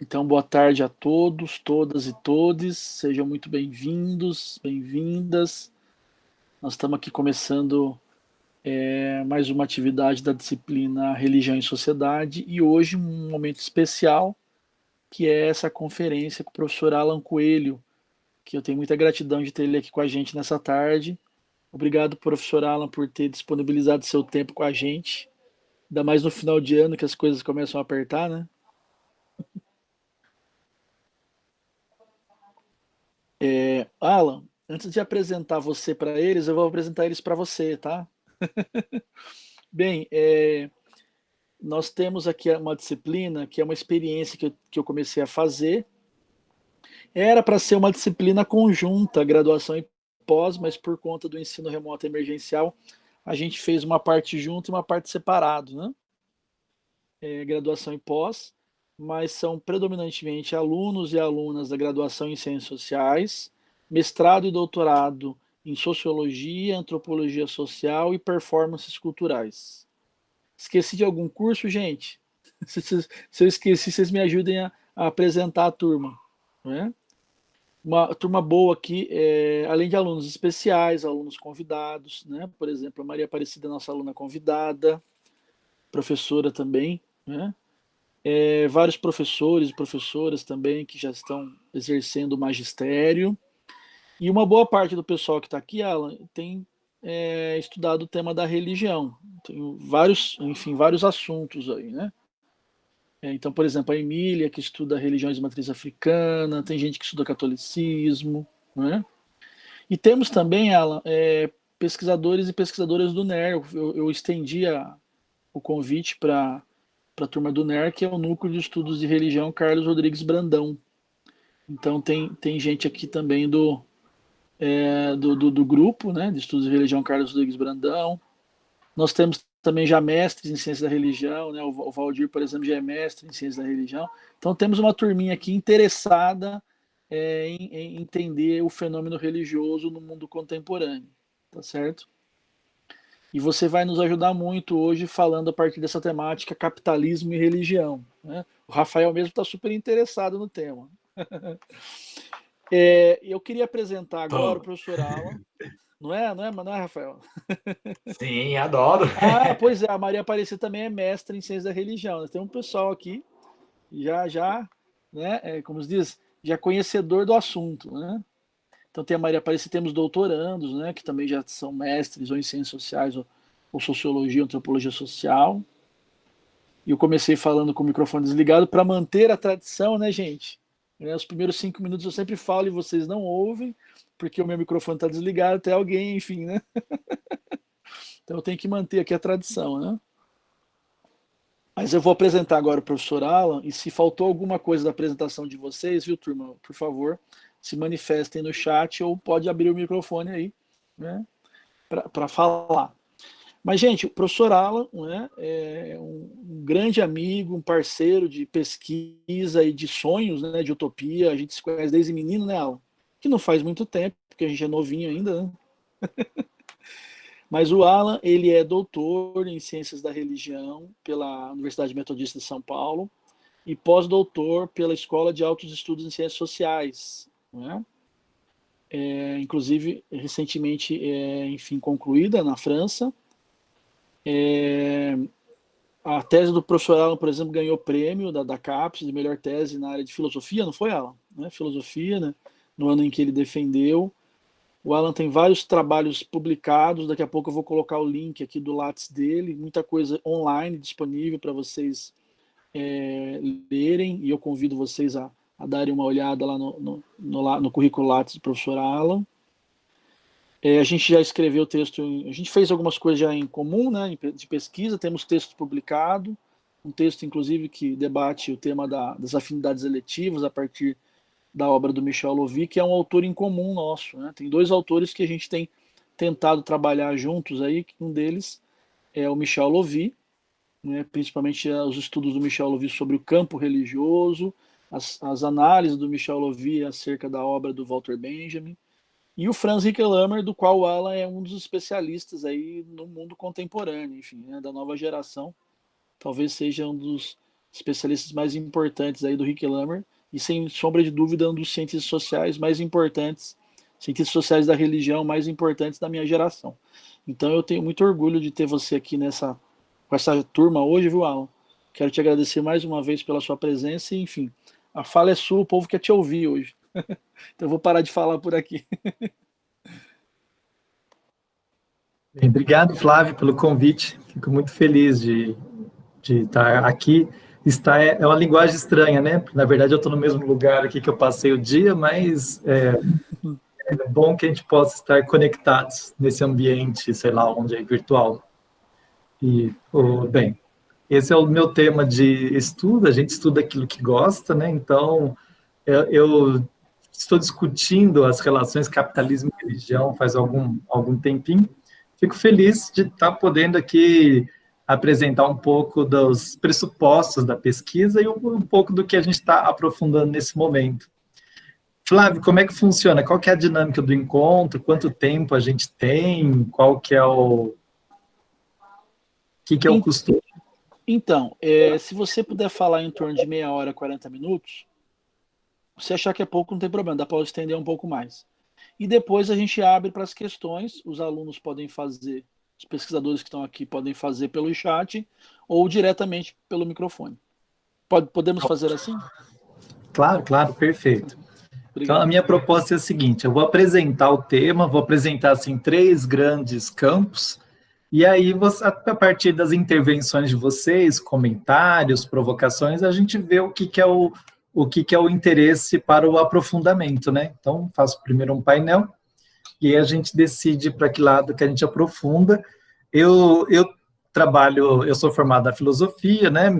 Então, boa tarde a todos, todas e todes, sejam muito bem-vindos, bem-vindas. Nós estamos aqui começando mais uma atividade da disciplina Religião e Sociedade e hoje um momento especial, que é essa conferência com o professor Alan Coelho, que eu tenho muita gratidão de ter ele aqui com a gente nessa tarde. Obrigado, professor Alan, por ter disponibilizado seu tempo com a gente, ainda mais no final de ano que as coisas começam a apertar, né? Alan, antes de apresentar você para eles, eu vou apresentar eles para você, tá? Bem, nós temos aqui uma disciplina que é uma experiência que eu comecei a fazer. Era para ser uma disciplina conjunta, graduação e pós, mas por conta do ensino remoto emergencial, a gente fez uma parte junto e uma parte separado, né? Graduação e pós, mas são predominantemente alunos e alunas da graduação em Ciências Sociais, mestrado e doutorado em Sociologia, Antropologia Social e Performances Culturais. Esqueci de algum curso, gente? Se eu esqueci, vocês me ajudem a apresentar a turma. Né? Uma turma boa aqui, além de alunos especiais, alunos convidados, né? Por exemplo, a Maria Aparecida, nossa aluna convidada, professora também, né? Vários professores e professoras também que já estão exercendo o magistério. E uma boa parte do pessoal que está aqui, Alan, tem estudado o tema da religião. Tem vários, enfim, vários assuntos aí, né? Então, por exemplo, a Emília, que estuda religiões de matriz africana, tem gente que estuda catolicismo, né? E temos também, Alan, pesquisadores e pesquisadoras do NER. Eu estendi o convite para a turma do NER, que é o Núcleo de Estudos de Religião Carlos Rodrigues Brandão. Então tem gente aqui também do grupo, né, de Estudos de Religião Carlos Rodrigues Brandão. Nós temos também já mestres em Ciência da Religião, né, o Valdir, por exemplo, já é mestre em Ciência da Religião. Então temos uma turminha aqui interessada em entender o fenômeno religioso no mundo contemporâneo, tá certo? E você vai nos ajudar muito hoje falando a partir dessa temática capitalismo e religião. Né? O Rafael mesmo está super interessado no tema. Eu queria apresentar agora o Tô. professor Alan. Não é, Rafael? Sim, adoro. Ah, pois é, a Maria Aparecida também é mestre em ciência da religião. Nós temos um pessoal aqui, já, né, como se diz, já conhecedor do assunto, né? Então tem a Maria Aparecida, temos doutorandos, né, que também já são mestres ou em ciências sociais ou sociologia, antropologia social. E eu comecei falando com o microfone desligado para manter a tradição, né, gente? Os primeiros 5 minutos eu sempre falo e vocês não ouvem, porque o meu microfone está desligado até alguém, enfim, né? Então eu tenho que manter aqui a tradição, né? Mas eu vou apresentar agora o professor Alan, e se faltou alguma coisa da apresentação de vocês, viu, turma? Por favor, se manifestem no chat ou pode abrir o microfone aí, né, para falar. Mas, gente, o professor Alan, né, é um grande amigo, um parceiro de pesquisa e de sonhos, né, de utopia. A gente se conhece desde menino, né, Alan? Que não faz muito tempo, porque a gente é novinho ainda, né? Mas o Alan, ele é doutor em Ciências da Religião pela Universidade Metodista de São Paulo e pós-doutor pela Escola de Altos Estudos em Ciências Sociais, né? Inclusive, recentemente, enfim, concluída na França. A tese do professor Alan, por exemplo, ganhou prêmio da CAPES de melhor tese na área de filosofia, não foi, Alan? Né? Filosofia, né? No ano em que ele defendeu. O Alan tem vários trabalhos publicados, daqui a pouco eu vou colocar o link aqui do Lattes dele, muita coisa online disponível para vocês lerem, e eu convido vocês a darem uma olhada lá no currículo Lattes do professor Alan. A gente já escreveu texto, a gente fez algumas coisas já em comum, né, de pesquisa, temos texto publicado, um texto, inclusive, que debate o tema das afinidades eletivas a partir da obra do Michel Louvi, que é um autor em comum nosso. Né? Tem dois autores que a gente tem tentado trabalhar juntos aí, um deles é o Michel Louvi, né, principalmente os estudos do Michel Louvi sobre o campo religioso, as análises do Michel Louvi acerca da obra do Walter Benjamin, e o Franz Hickelhammer, do qual o Alan é um dos especialistas aí no mundo contemporâneo, enfim, né, da nova geração. Talvez seja um dos especialistas mais importantes aí do Rick Lammer, e sem sombra de dúvida um dos cientistas sociais mais importantes, cientistas sociais da religião mais importantes da minha geração. Então eu tenho muito orgulho de ter você aqui com essa turma hoje, viu, Alan? Quero te agradecer mais uma vez pela sua presença e, enfim, a fala é sua, o povo quer te ouvir hoje. Então eu vou parar de falar por aqui. Bem, obrigado, Flávio, pelo convite. Fico muito feliz de estar aqui. É uma linguagem estranha, né? Na verdade, eu estou no mesmo lugar aqui que eu passei o dia, mas é bom que a gente possa estar conectados nesse ambiente, sei lá, onde é virtual. Bem, esse é o meu tema de estudo, a gente estuda aquilo que gosta, né? Então, eu estou discutindo as relações capitalismo e religião faz algum tempinho. Fico feliz de estar podendo aqui apresentar um pouco dos pressupostos da pesquisa e um pouco do que a gente está aprofundando nesse momento. Flávio, como é que funciona? Qual que é a dinâmica do encontro? Quanto tempo a gente tem? Qual que é o... que é o costume? Então, se você puder falar em torno de meia hora, 40 minutos, se achar que é pouco, não tem problema, dá para estender um pouco mais. E depois a gente abre para as questões, os alunos podem fazer, os pesquisadores que estão aqui podem fazer pelo chat ou diretamente pelo microfone. Podemos fazer assim? Claro, perfeito. Obrigado. Então, a minha proposta é a seguinte, eu vou apresentar o tema, vou apresentar, assim, 3 grandes campos, e aí, a partir das intervenções de vocês, comentários, provocações, a gente vê o que é o interesse para o aprofundamento, né? Então, faço primeiro um painel, e aí a gente decide para que lado que a gente aprofunda. Eu sou formado na filosofia, né?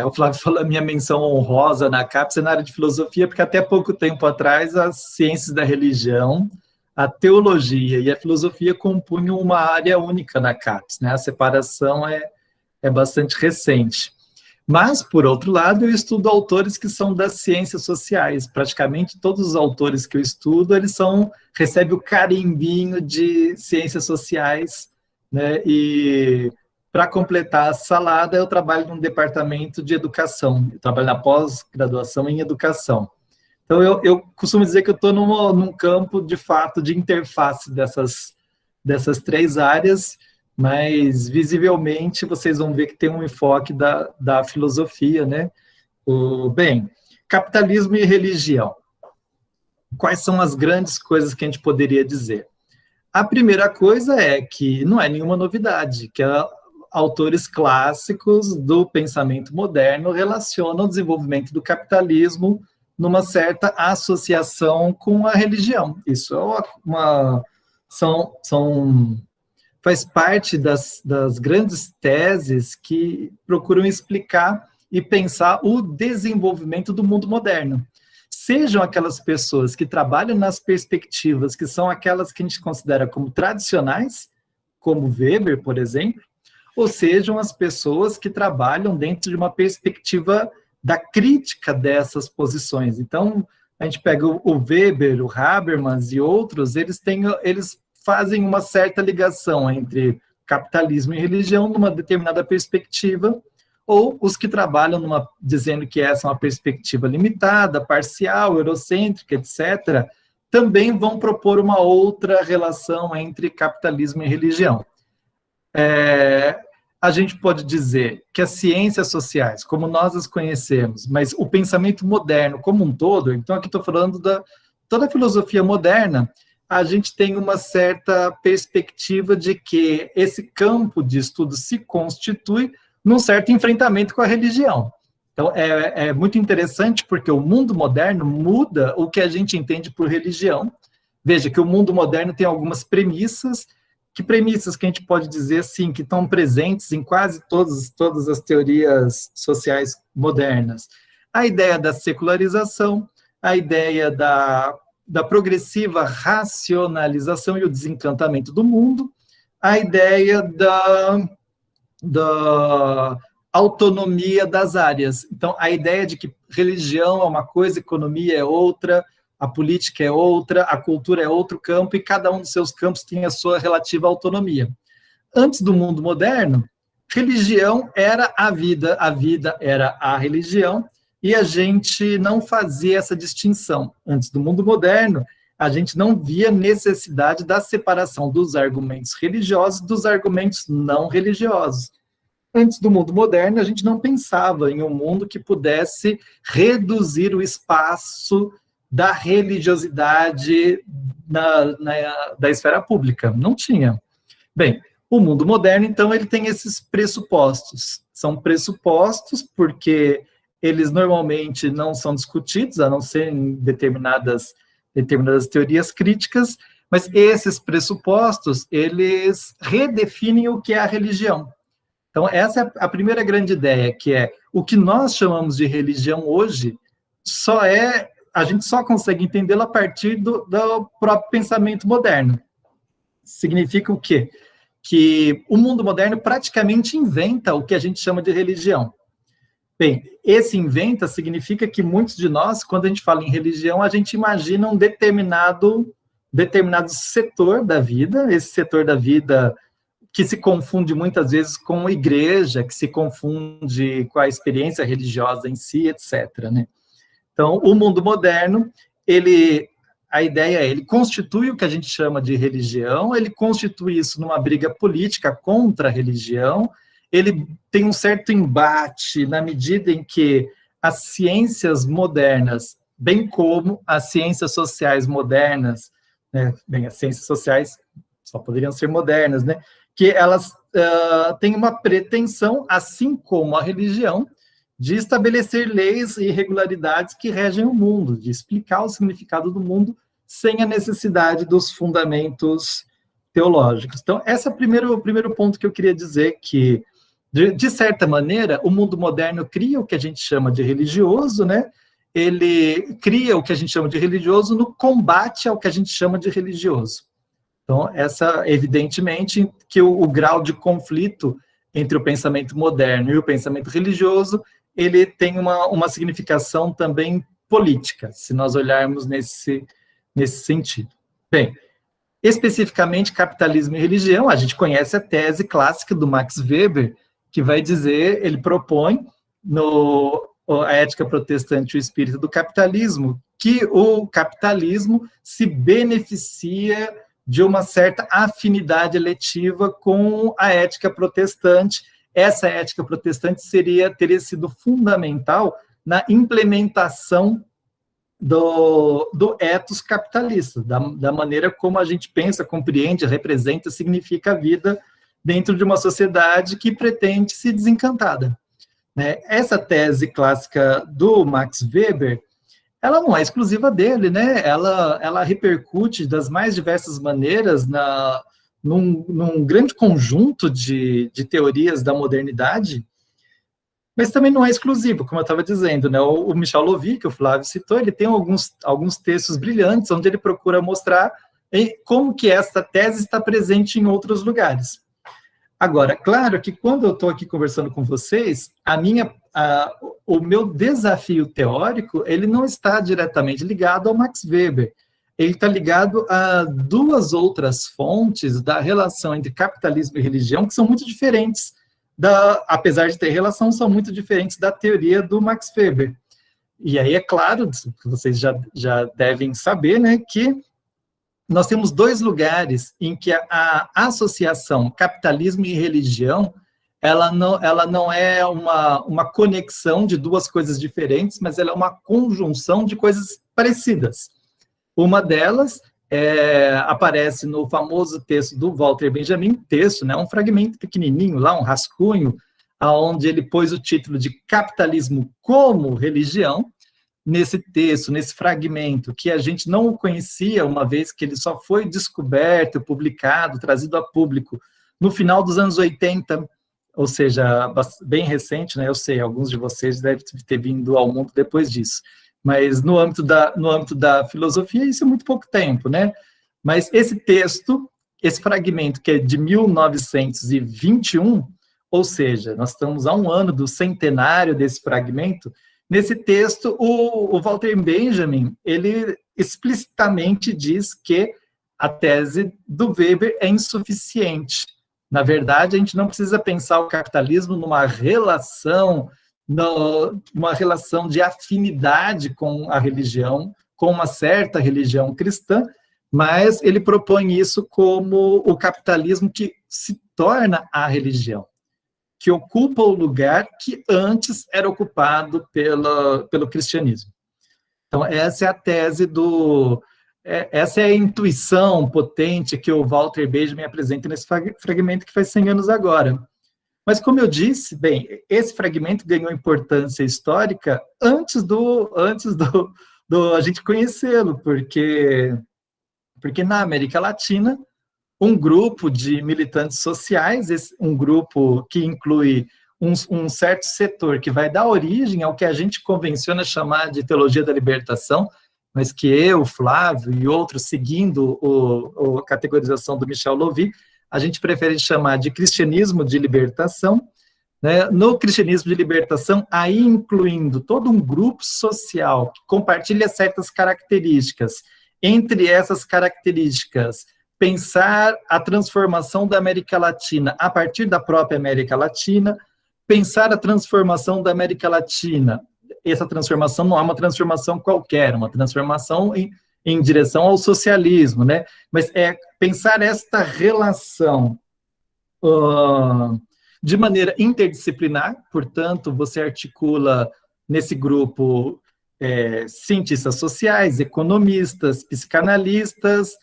O Flávio falou a minha menção honrosa na CAPES na área de filosofia, porque até pouco tempo atrás as ciências da religião, a teologia e a filosofia compunham uma área única na CAPES, né? A separação é bastante recente. Mas, por outro lado, eu estudo autores que são das ciências sociais. Praticamente todos os autores que eu estudo, recebem o carimbinho de ciências sociais, né? E, para completar a salada, eu trabalho num departamento de educação. Eu trabalho na pós-graduação em educação. Então, eu costumo dizer que eu estou num campo, de fato, de interface dessas 3 áreas, mas, visivelmente, vocês vão ver que tem um enfoque da filosofia, né? Bem, capitalismo e religião. Quais são as grandes coisas que a gente poderia dizer? A primeira coisa é que não é nenhuma novidade, que autores clássicos do pensamento moderno relacionam o desenvolvimento do capitalismo numa certa associação com a religião. Isso faz parte das grandes teses que procuram explicar e pensar o desenvolvimento do mundo moderno. Sejam aquelas pessoas que trabalham nas perspectivas que são aquelas que a gente considera como tradicionais, como Weber, por exemplo, ou sejam as pessoas que trabalham dentro de uma perspectiva da crítica dessas posições. Então, a gente pega o Weber, o Habermas e outros, eles fazem uma certa ligação entre capitalismo e religião numa determinada perspectiva, ou os que trabalham dizendo que essa é uma perspectiva limitada, parcial, eurocêntrica, etc., também vão propor uma outra relação entre capitalismo e religião. A gente pode dizer que as ciências sociais, como nós as conhecemos, mas o pensamento moderno como um todo, então aqui estou falando toda a filosofia moderna, a gente tem uma certa perspectiva de que esse campo de estudo se constitui num certo enfrentamento com a religião. Então, é muito interessante porque o mundo moderno muda o que a gente entende por religião. Veja que o mundo moderno tem algumas premissas. Que premissas que a gente pode dizer, assim, que estão presentes em quase todas as teorias sociais modernas? A ideia da secularização, a ideia da progressiva racionalização e o desencantamento do mundo, a ideia da autonomia das áreas. Então, a ideia de que religião é uma coisa, economia é outra, a política é outra, a cultura é outro campo, e cada um dos seus campos tem a sua relativa autonomia. Antes do mundo moderno, religião era a vida era a religião, e a gente não fazia essa distinção. Antes do mundo moderno, a gente não via necessidade da separação dos argumentos religiosos dos argumentos não religiosos. Antes do mundo moderno, a gente não pensava em um mundo que pudesse reduzir o espaço da religiosidade da esfera pública. Não tinha. Bem, o mundo moderno, então, ele tem esses pressupostos. São pressupostos porque eles normalmente não são discutidos, a não ser em determinadas teorias críticas, mas esses pressupostos, eles redefinem o que é a religião. Então, essa é a primeira grande ideia, que é o que nós chamamos de religião hoje, a gente só consegue entendê-la a partir do próprio pensamento moderno. Significa o quê? Que o mundo moderno praticamente inventa o que a gente chama de religião. Bem, esse inventa significa que muitos de nós, quando a gente fala em religião, a gente imagina um determinado setor da vida, esse setor da vida que se confunde muitas vezes com a igreja, que se confunde com a experiência religiosa em si, etc., né? Então, o mundo moderno, a ideia é, ele constitui o que a gente chama de religião, ele constitui isso numa briga política contra a religião, ele tem um certo embate na medida em que as ciências modernas, bem como as ciências sociais modernas, né, bem, as ciências sociais só poderiam ser modernas, né, que elas têm uma pretensão, assim como a religião, de estabelecer leis e regularidades que regem o mundo, de explicar o significado do mundo sem a necessidade dos fundamentos teológicos. Então, esse é o primeiro ponto que eu queria dizer, que, de certa maneira, o mundo moderno cria o que a gente chama de religioso, né? Ele cria o que a gente chama de religioso no combate ao que a gente chama de religioso. Então, evidentemente, que o grau de conflito entre o pensamento moderno e o pensamento religioso, ele tem uma significação também política, se nós olharmos nesse sentido. Bem, especificamente capitalismo e religião, a gente conhece a tese clássica do Max Weber, que vai dizer, ele propõe a ética protestante e o espírito do capitalismo, que o capitalismo se beneficia de uma certa afinidade eletiva com a ética protestante. Essa ética protestante teria sido fundamental na implementação do ethos capitalista, da maneira como a gente pensa, compreende, representa, significa a vida dentro de uma sociedade que pretende ser desencantada, né? Essa tese clássica do Max Weber, ela não é exclusiva dele, né? Ela repercute das mais diversas maneiras num grande conjunto de teorias da modernidade, mas também não é exclusivo, como eu estava dizendo, né? O Michel Lovy, que o Flávio citou, ele tem alguns textos brilhantes, onde ele procura mostrar como que essa tese está presente em outros lugares. Agora, claro que quando eu estou aqui conversando com vocês, o meu desafio teórico, ele não está diretamente ligado ao Max Weber, ele está ligado a duas outras fontes da relação entre capitalismo e religião, que são muito diferentes, apesar de ter relação, são muito diferentes da teoria do Max Weber. E aí, é claro, vocês já devem saber, né, que nós temos dois lugares em que a associação capitalismo e religião, ela não é uma conexão de duas coisas diferentes, mas ela é uma conjunção de coisas parecidas. Uma delas aparece no famoso texto do Walter Benjamin, né, um fragmento pequenininho lá, um rascunho, onde ele pôs o título de Capitalismo como Religião. Nesse texto, nesse fragmento, que a gente não o conhecia, uma vez que ele só foi descoberto, publicado, trazido a público no final dos anos 80, ou seja, bem recente, né? Eu sei, alguns de vocês devem ter vindo ao mundo depois disso, mas no âmbito da filosofia, isso é muito pouco tempo, né? Mas esse texto, esse fragmento, que é de 1921, ou seja, nós estamos a um ano do centenário desse fragmento. Nesse texto, o Walter Benjamin, ele explicitamente diz que a tese do Weber é insuficiente, Na verdade, a gente não precisa pensar o capitalismo numa relação de afinidade com a religião, com uma certa religião cristã, mas ele propõe isso como o capitalismo que se torna a religião, que ocupa o lugar que antes era ocupado pelo cristianismo. Então, essa é a tese essa é a intuição potente que o Walter Benjamin apresenta nesse fragmento que faz 100 anos agora. Mas, como eu disse, bem, esse fragmento ganhou importância histórica antes do a gente conhecê-lo, porque na América Latina, um grupo de militantes sociais, um grupo que inclui um certo setor que vai dar origem ao que a gente convenciona chamar de teologia da libertação, mas que eu, Flávio e outros, seguindo a categorização do Michel Lovy, a gente prefere chamar de cristianismo de libertação, né? No cristianismo de libertação, aí incluindo todo um grupo social que compartilha certas características. Entre essas características, pensar a transformação da América Latina a partir da própria América Latina, pensar a transformação da América Latina. Essa transformação não é uma transformação qualquer, uma transformação em direção ao socialismo, né? Mas é pensar esta relação de maneira interdisciplinar, portanto, você articula nesse grupo cientistas sociais, economistas, psicanalistas,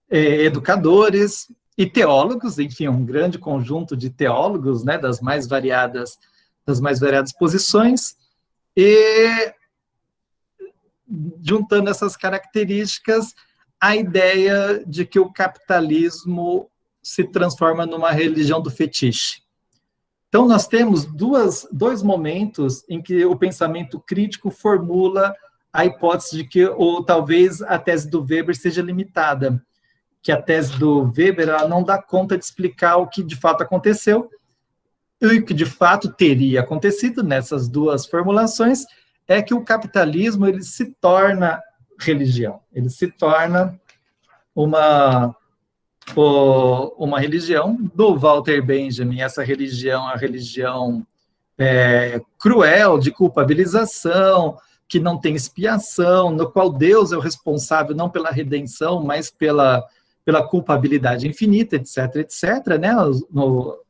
educadores e teólogos, enfim, um grande conjunto de teólogos, né, das mais variadas posições, e juntando essas características, a ideia de que o capitalismo se transforma numa religião do fetiche. Então, nós temos dois momentos em que o pensamento crítico formula a hipótese de que, ou talvez a tese do Weber seja limitada, que a tese do Weber ela não dá conta de explicar o que de fato aconteceu, e o que de fato teria acontecido nessas duas formulações é que o capitalismo ele se torna religião, ele se torna uma religião do Walter Benjamin, essa religião, a religião cruel, de culpabilização, que não tem expiação, no qual Deus é o responsável não pela redenção, mas pela culpabilidade infinita, etc., etc., né,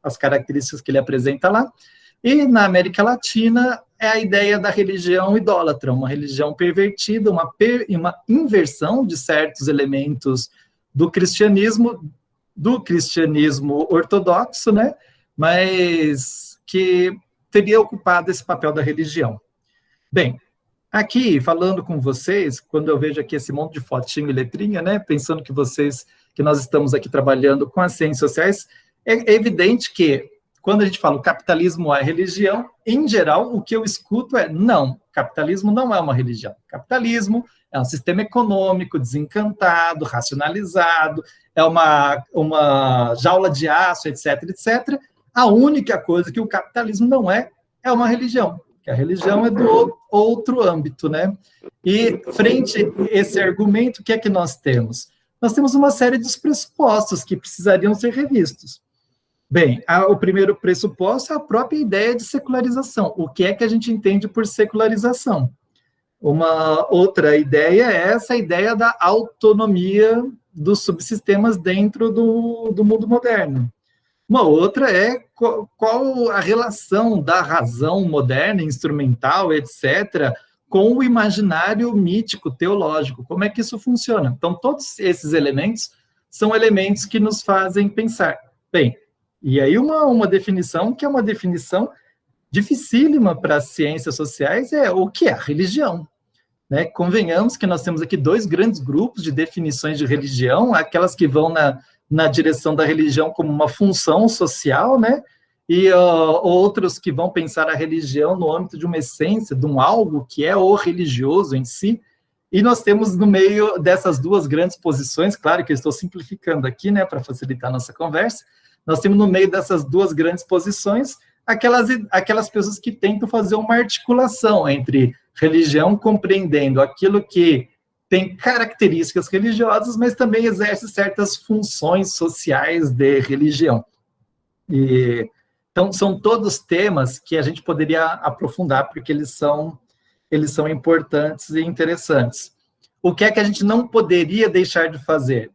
as características que ele apresenta lá. E na América Latina é a ideia da religião idólatra, uma religião pervertida, uma inversão de certos elementos do cristianismo ortodoxo, né, mas que teria ocupado esse papel da religião. Bem, aqui, falando com vocês, quando eu vejo aqui esse monte de fotinho e letrinha, né, pensando que nós estamos aqui trabalhando com as ciências sociais, é evidente que, quando a gente fala o capitalismo é religião, em geral, o que eu escuto é, não, capitalismo não é uma religião. Capitalismo é um sistema econômico desencantado, racionalizado, é uma jaula de aço, etc., etc. A única coisa que o capitalismo não é uma religião. Que a religião é do outro âmbito, né? E, frente a esse argumento, o que é que nós temos? Nós temos uma série de pressupostos que precisariam ser revistos. Bem, o primeiro pressuposto é a própria ideia de secularização. O que é que a gente entende por secularização? Uma outra ideia é essa ideia da autonomia dos subsistemas dentro do mundo moderno. Uma outra é qual a relação da razão moderna, instrumental, etc., com o imaginário mítico, teológico. Como é que isso funciona? Então, todos esses elementos são elementos que nos fazem pensar. Bem, e aí uma definição que é uma definição dificílima para as ciências sociais é o que é a religião. Né? Convenhamos que nós temos aqui dois grandes grupos de definições de religião, aquelas que vão na direção da religião como uma função social, né? E outros que vão pensar a religião no âmbito de uma essência, de um algo que é o religioso em si. E nós temos no meio dessas duas grandes posições, claro que eu estou simplificando aqui, né, para facilitar a nossa conversa, nós temos no meio dessas duas grandes posições aquelas pessoas que tentam fazer uma articulação entre religião, compreendendo aquilo que tem características religiosas, mas também exerce certas funções sociais de religião. Então, são todos temas que a gente poderia aprofundar, porque eles são importantes e interessantes. O que é que a gente não poderia deixar de fazer?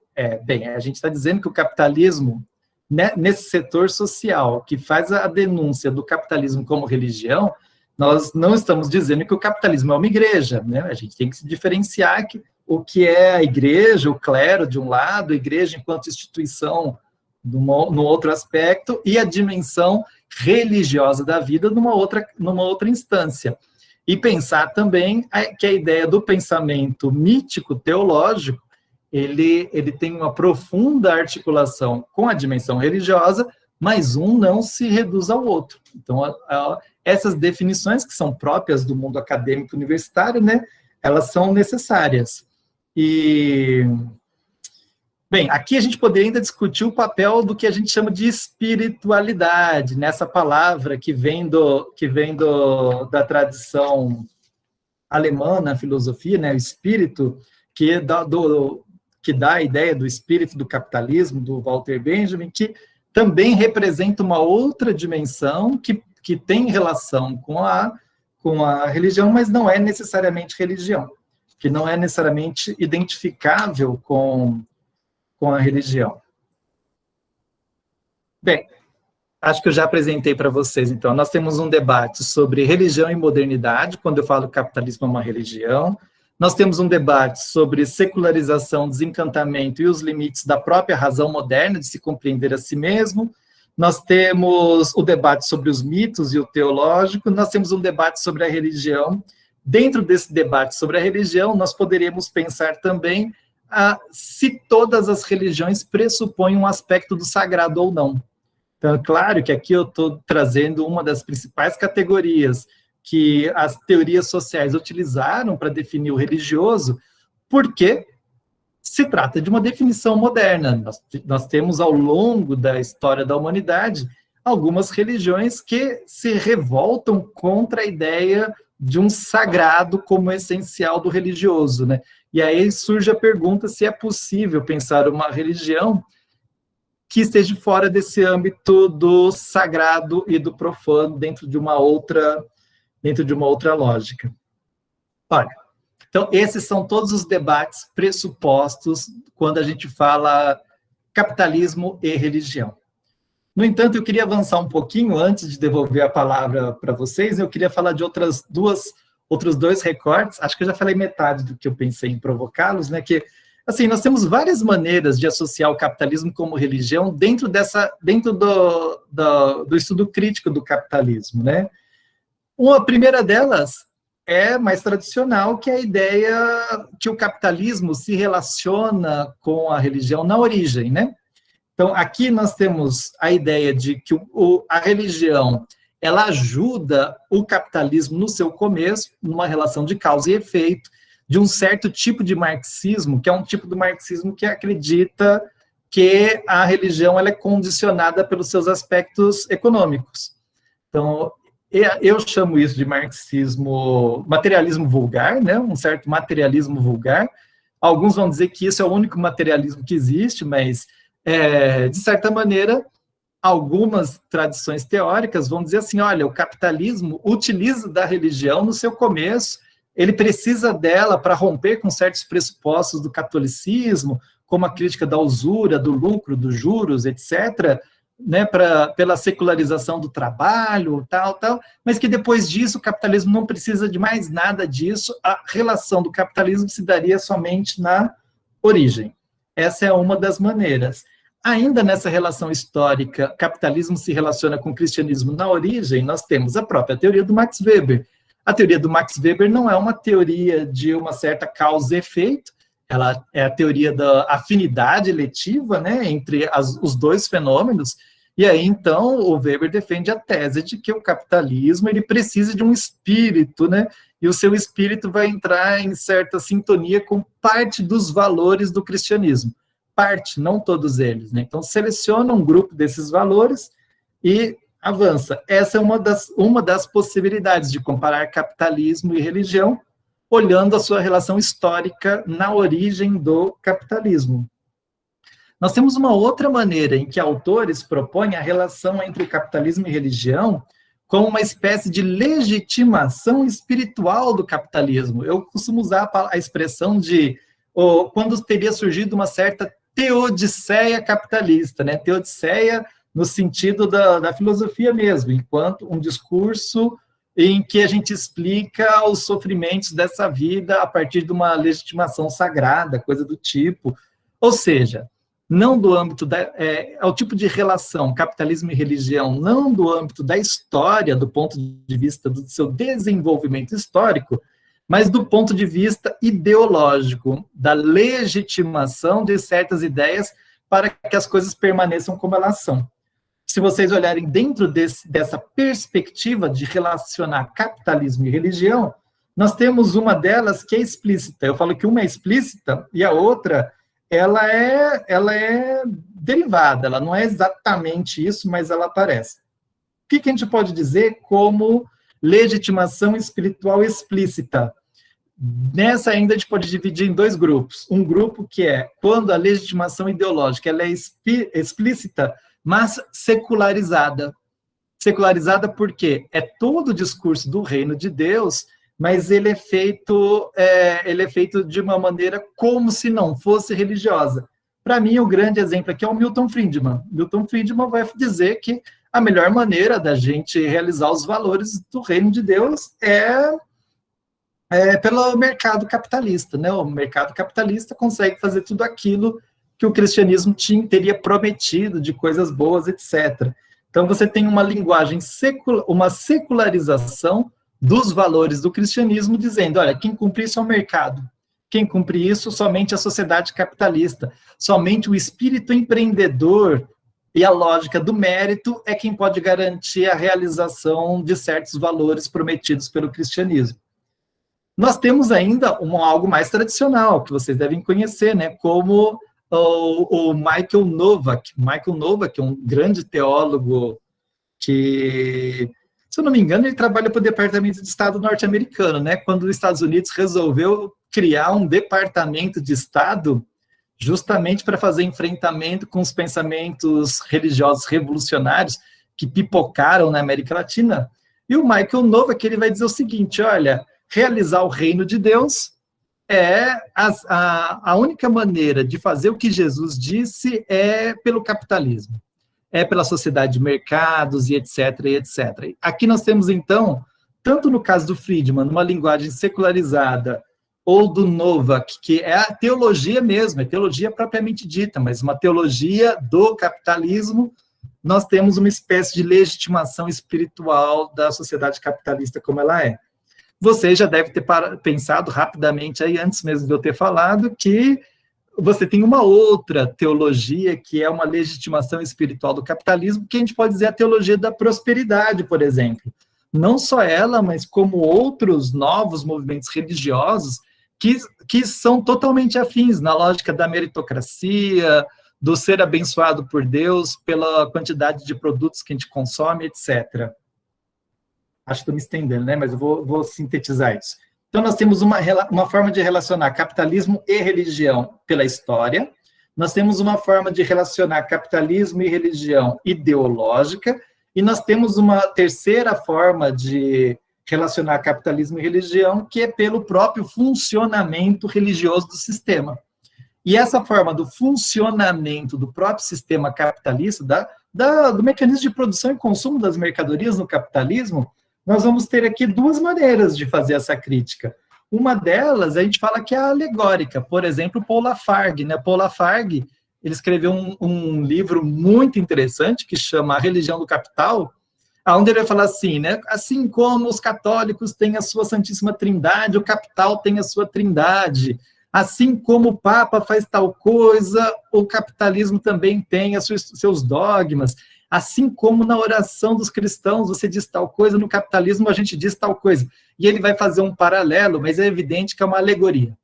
Bem, a gente está dizendo que o capitalismo, né, nesse setor social, que faz a denúncia do capitalismo como religião, nós não estamos dizendo que o capitalismo é uma igreja, né? A gente tem que se diferenciar o que é a igreja, o clero, de um lado, a igreja enquanto instituição, no outro aspecto, e a dimensão religiosa da vida numa outra instância. E pensar também que a ideia do pensamento mítico, teológico, ele tem uma profunda articulação com a dimensão religiosa, mas um não se reduz ao outro. Então, essas definições que são próprias do mundo acadêmico universitário, né, elas são necessárias. Bem, aqui a gente poderia ainda discutir o papel do que a gente chama de espiritualidade, nessa palavra que vem da tradição alemã na filosofia, né, o espírito, que dá a ideia do espírito do capitalismo, do Walter Benjamin, que também representa uma outra dimensão que tem relação com a religião, mas não é necessariamente religião, que não é necessariamente identificável com a religião. Bem, acho que eu já apresentei para vocês, então, nós temos um debate sobre religião e modernidade, quando eu falo que o capitalismo é uma religião. Nós temos um debate sobre secularização, desencantamento e os limites da própria razão moderna de se compreender a si mesmo. Nós temos o debate sobre os mitos e o teológico. Nós temos um debate sobre a religião. Dentro desse debate sobre a religião, nós poderíamos pensar também se todas as religiões pressupõem um aspecto do sagrado ou não. Então, é claro que aqui eu estou trazendo uma das principais categorias que as teorias sociais utilizaram para definir o religioso, porque se trata de uma definição moderna. Nós temos, ao longo da história da humanidade, algumas religiões que se revoltam contra a ideia de um sagrado como essencial do religioso, né? E aí surge a pergunta se é possível pensar uma religião que esteja fora desse âmbito do sagrado e do profano, dentro de uma outra lógica. Olha, então esses são todos os debates pressupostos quando a gente fala capitalismo e religião. No entanto, eu queria avançar um pouquinho, antes de devolver a palavra para vocês, eu queria falar de outros dois recortes. Acho que eu já falei metade do que eu pensei em provocá-los, né? Que, assim, nós temos várias maneiras de associar o capitalismo como religião dentro do estudo crítico do capitalismo, né? Uma primeira delas é mais tradicional, que é a ideia que o capitalismo se relaciona com a religião na origem, né? Então, aqui nós temos a ideia de que a religião, ela ajuda o capitalismo no seu começo, numa relação de causa e efeito, de um certo tipo de marxismo, que é um tipo de marxismo que acredita que a religião ela é condicionada pelos seus aspectos econômicos. Então, eu chamo isso de materialismo vulgar, né? Um certo materialismo vulgar. Alguns vão dizer que isso é o único materialismo que existe, mas, de certa maneira, algumas tradições teóricas vão dizer assim, olha, o capitalismo utiliza da religião no seu começo, ele precisa dela para romper com certos pressupostos do catolicismo, como a crítica da usura, do lucro, dos juros, etc., né, pela secularização do trabalho, tal, mas que depois disso o capitalismo não precisa de mais nada disso, a relação do capitalismo se daria somente na origem. Essa é uma das maneiras. Ainda nessa relação histórica, capitalismo se relaciona com o cristianismo na origem, nós temos a própria teoria do Max Weber. A teoria do Max Weber não é uma teoria de uma certa causa e efeito, ela é a teoria da afinidade eletiva, né, entre os dois fenômenos, e aí, então, o Weber defende a tese de que o capitalismo ele precisa de um espírito, né, e o seu espírito vai entrar em certa sintonia com parte dos valores do cristianismo. Parte, não todos eles, né? Então, seleciona um grupo desses valores e avança. Essa é uma das possibilidades de comparar capitalismo e religião, olhando a sua relação histórica na origem do capitalismo. Nós temos uma outra maneira em que autores propõem a relação entre o capitalismo e religião como uma espécie de legitimação espiritual do capitalismo. Eu costumo usar a expressão de quando teria surgido uma certa teodiceia capitalista, né? Teodiceia no sentido da filosofia mesmo, enquanto um discurso em que a gente explica os sofrimentos dessa vida a partir de uma legitimação sagrada, coisa do tipo. Ou seja, não do âmbito ao tipo de relação capitalismo e religião, não do âmbito da história, do ponto de vista do seu desenvolvimento histórico, mas do ponto de vista ideológico, da legitimação de certas ideias para que as coisas permaneçam como elas são. Se vocês olharem dentro dessa perspectiva de relacionar capitalismo e religião, nós temos uma delas que é explícita. Eu falo que uma é explícita e a outra ela é derivada, ela não é exatamente isso, mas ela aparece. O que a gente pode dizer como legitimação espiritual explícita? Nessa ainda a gente pode dividir em dois grupos. Um grupo que é quando a legitimação ideológica ela é explícita, mas secularizada. Secularizada porque é todo o discurso do reino de Deus, mas ele é feito de uma maneira como se não fosse religiosa. Para mim, o grande exemplo aqui é o Milton Friedman. Milton Friedman vai dizer que a melhor maneira da gente realizar os valores do reino de Deus é pelo mercado capitalista, né? O mercado capitalista consegue fazer tudo aquilo que o cristianismo teria prometido de coisas boas, etc. Então, você tem uma linguagem, uma secularização dos valores do cristianismo, dizendo, olha, quem cumpre isso é o mercado, quem cumpre isso somente a sociedade capitalista, somente o espírito empreendedor e a lógica do mérito é quem pode garantir a realização de certos valores prometidos pelo cristianismo. Nós temos ainda algo mais tradicional, que vocês devem conhecer, né, como o Michael Novak. Michael Novak é um grande teólogo que, se eu não me engano, ele trabalha para o Departamento de Estado norte-americano, né? Quando os Estados Unidos resolveu criar um departamento de Estado justamente para fazer enfrentamento com os pensamentos religiosos revolucionários que pipocaram na América Latina. E o Michael Novak, ele vai dizer o seguinte, olha, realizar o reino de Deus a única maneira de fazer o que Jesus disse é pelo capitalismo, é pela sociedade de mercados e etc, e etc. Aqui nós temos, então, tanto no caso do Friedman, uma linguagem secularizada, ou do Novak, que é a teologia mesmo, é teologia propriamente dita, mas uma teologia do capitalismo, nós temos uma espécie de legitimação espiritual da sociedade capitalista como ela é. Você já deve ter pensado rapidamente aí, antes mesmo de eu ter falado, que você tem uma outra teologia, que é uma legitimação espiritual do capitalismo, que a gente pode dizer a teologia da prosperidade, por exemplo. Não só ela, mas como outros novos movimentos religiosos que são totalmente afins na lógica da meritocracia, do ser abençoado por Deus pela quantidade de produtos que a gente consome, etc. Acho que estou me estendendo, né? Mas eu vou sintetizar isso. Então, nós temos uma forma de relacionar capitalismo e religião pela história, nós temos uma forma de relacionar capitalismo e religião ideológica, e nós temos uma terceira forma de relacionar capitalismo e religião, que é pelo próprio funcionamento religioso do sistema. E essa forma do funcionamento do próprio sistema capitalista, do mecanismo de produção e consumo das mercadorias no capitalismo, nós vamos ter aqui duas maneiras de fazer essa crítica. Uma delas, a gente fala que é a alegórica. Por exemplo, Paul Lafargue, né? Paul Lafargue, ele escreveu um livro muito interessante que chama A Religião do Capital, onde ele vai falar assim, né? Assim como os católicos têm a sua Santíssima Trindade, o capital tem a sua Trindade. Assim como o Papa faz tal coisa, o capitalismo também tem seus dogmas. Assim como na oração dos cristãos você diz tal coisa, no capitalismo a gente diz tal coisa. E ele vai fazer um paralelo, mas é evidente que é uma alegoria.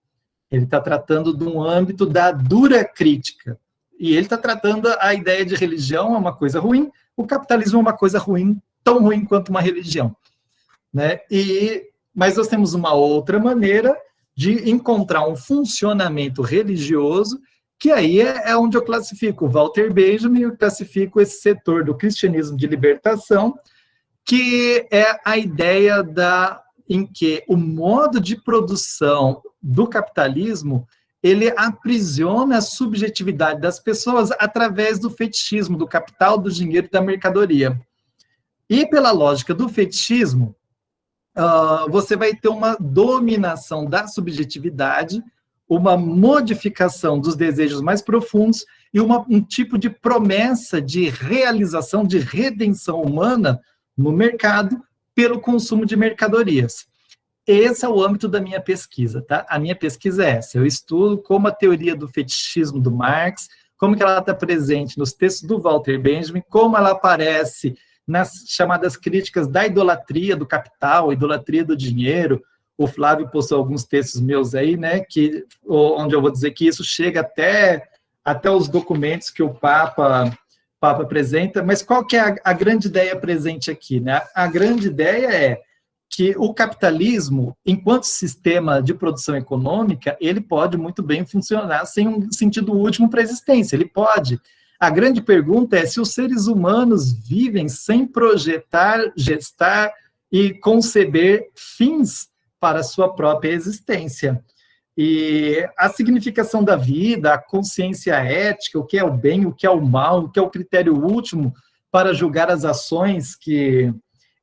Ele está tratando de um âmbito da dura crítica. E ele está tratando a ideia de religião é uma coisa ruim, o capitalismo é uma coisa ruim, tão ruim quanto uma religião. Né? Mas nós temos uma outra maneira de encontrar um funcionamento religioso que aí é onde eu classifico o Walter Benjamin, eu classifico esse setor do cristianismo de libertação, que é a ideia em que o modo de produção do capitalismo, ele aprisiona a subjetividade das pessoas através do fetichismo, do capital, do dinheiro e da mercadoria. E pela lógica do fetichismo, você vai ter uma dominação da subjetividade, uma modificação dos desejos mais profundos e um tipo de promessa de realização, de redenção humana no mercado pelo consumo de mercadorias. Esse é o âmbito da minha pesquisa, tá? A minha pesquisa é essa. Eu estudo como a teoria do fetichismo do Marx, como que ela está presente nos textos do Walter Benjamin, como ela aparece nas chamadas críticas da idolatria do capital, idolatria do dinheiro. O Flávio postou alguns textos meus aí, né, onde eu vou dizer que isso chega até os documentos que o Papa apresenta, mas qual que é a grande ideia presente aqui, né? A grande ideia é que o capitalismo, enquanto sistema de produção econômica, ele pode muito bem funcionar sem um sentido último para a existência, ele pode. A grande pergunta é se os seres humanos vivem sem projetar, gestar e conceber fins para a sua própria existência. E a significação da vida, a consciência ética, o que é o bem, o que é o mal, o que é o critério último para julgar as ações que...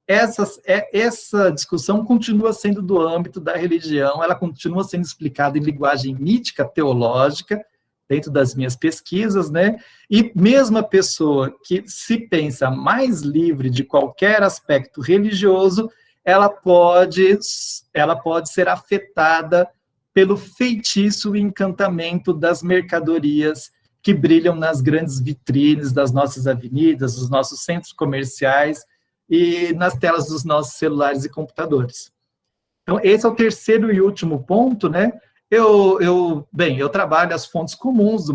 Essa discussão continua sendo do âmbito da religião, ela continua sendo explicada em linguagem mítica, teológica, dentro das minhas pesquisas, né? E mesmo a pessoa que se pensa mais livre de qualquer aspecto religioso, ela pode ser afetada pelo feitiço e encantamento das mercadorias que brilham nas grandes vitrines das nossas avenidas, dos nossos centros comerciais, e nas telas dos nossos celulares e computadores. Então, esse é o terceiro e último ponto, né? Eu trabalho as fontes comuns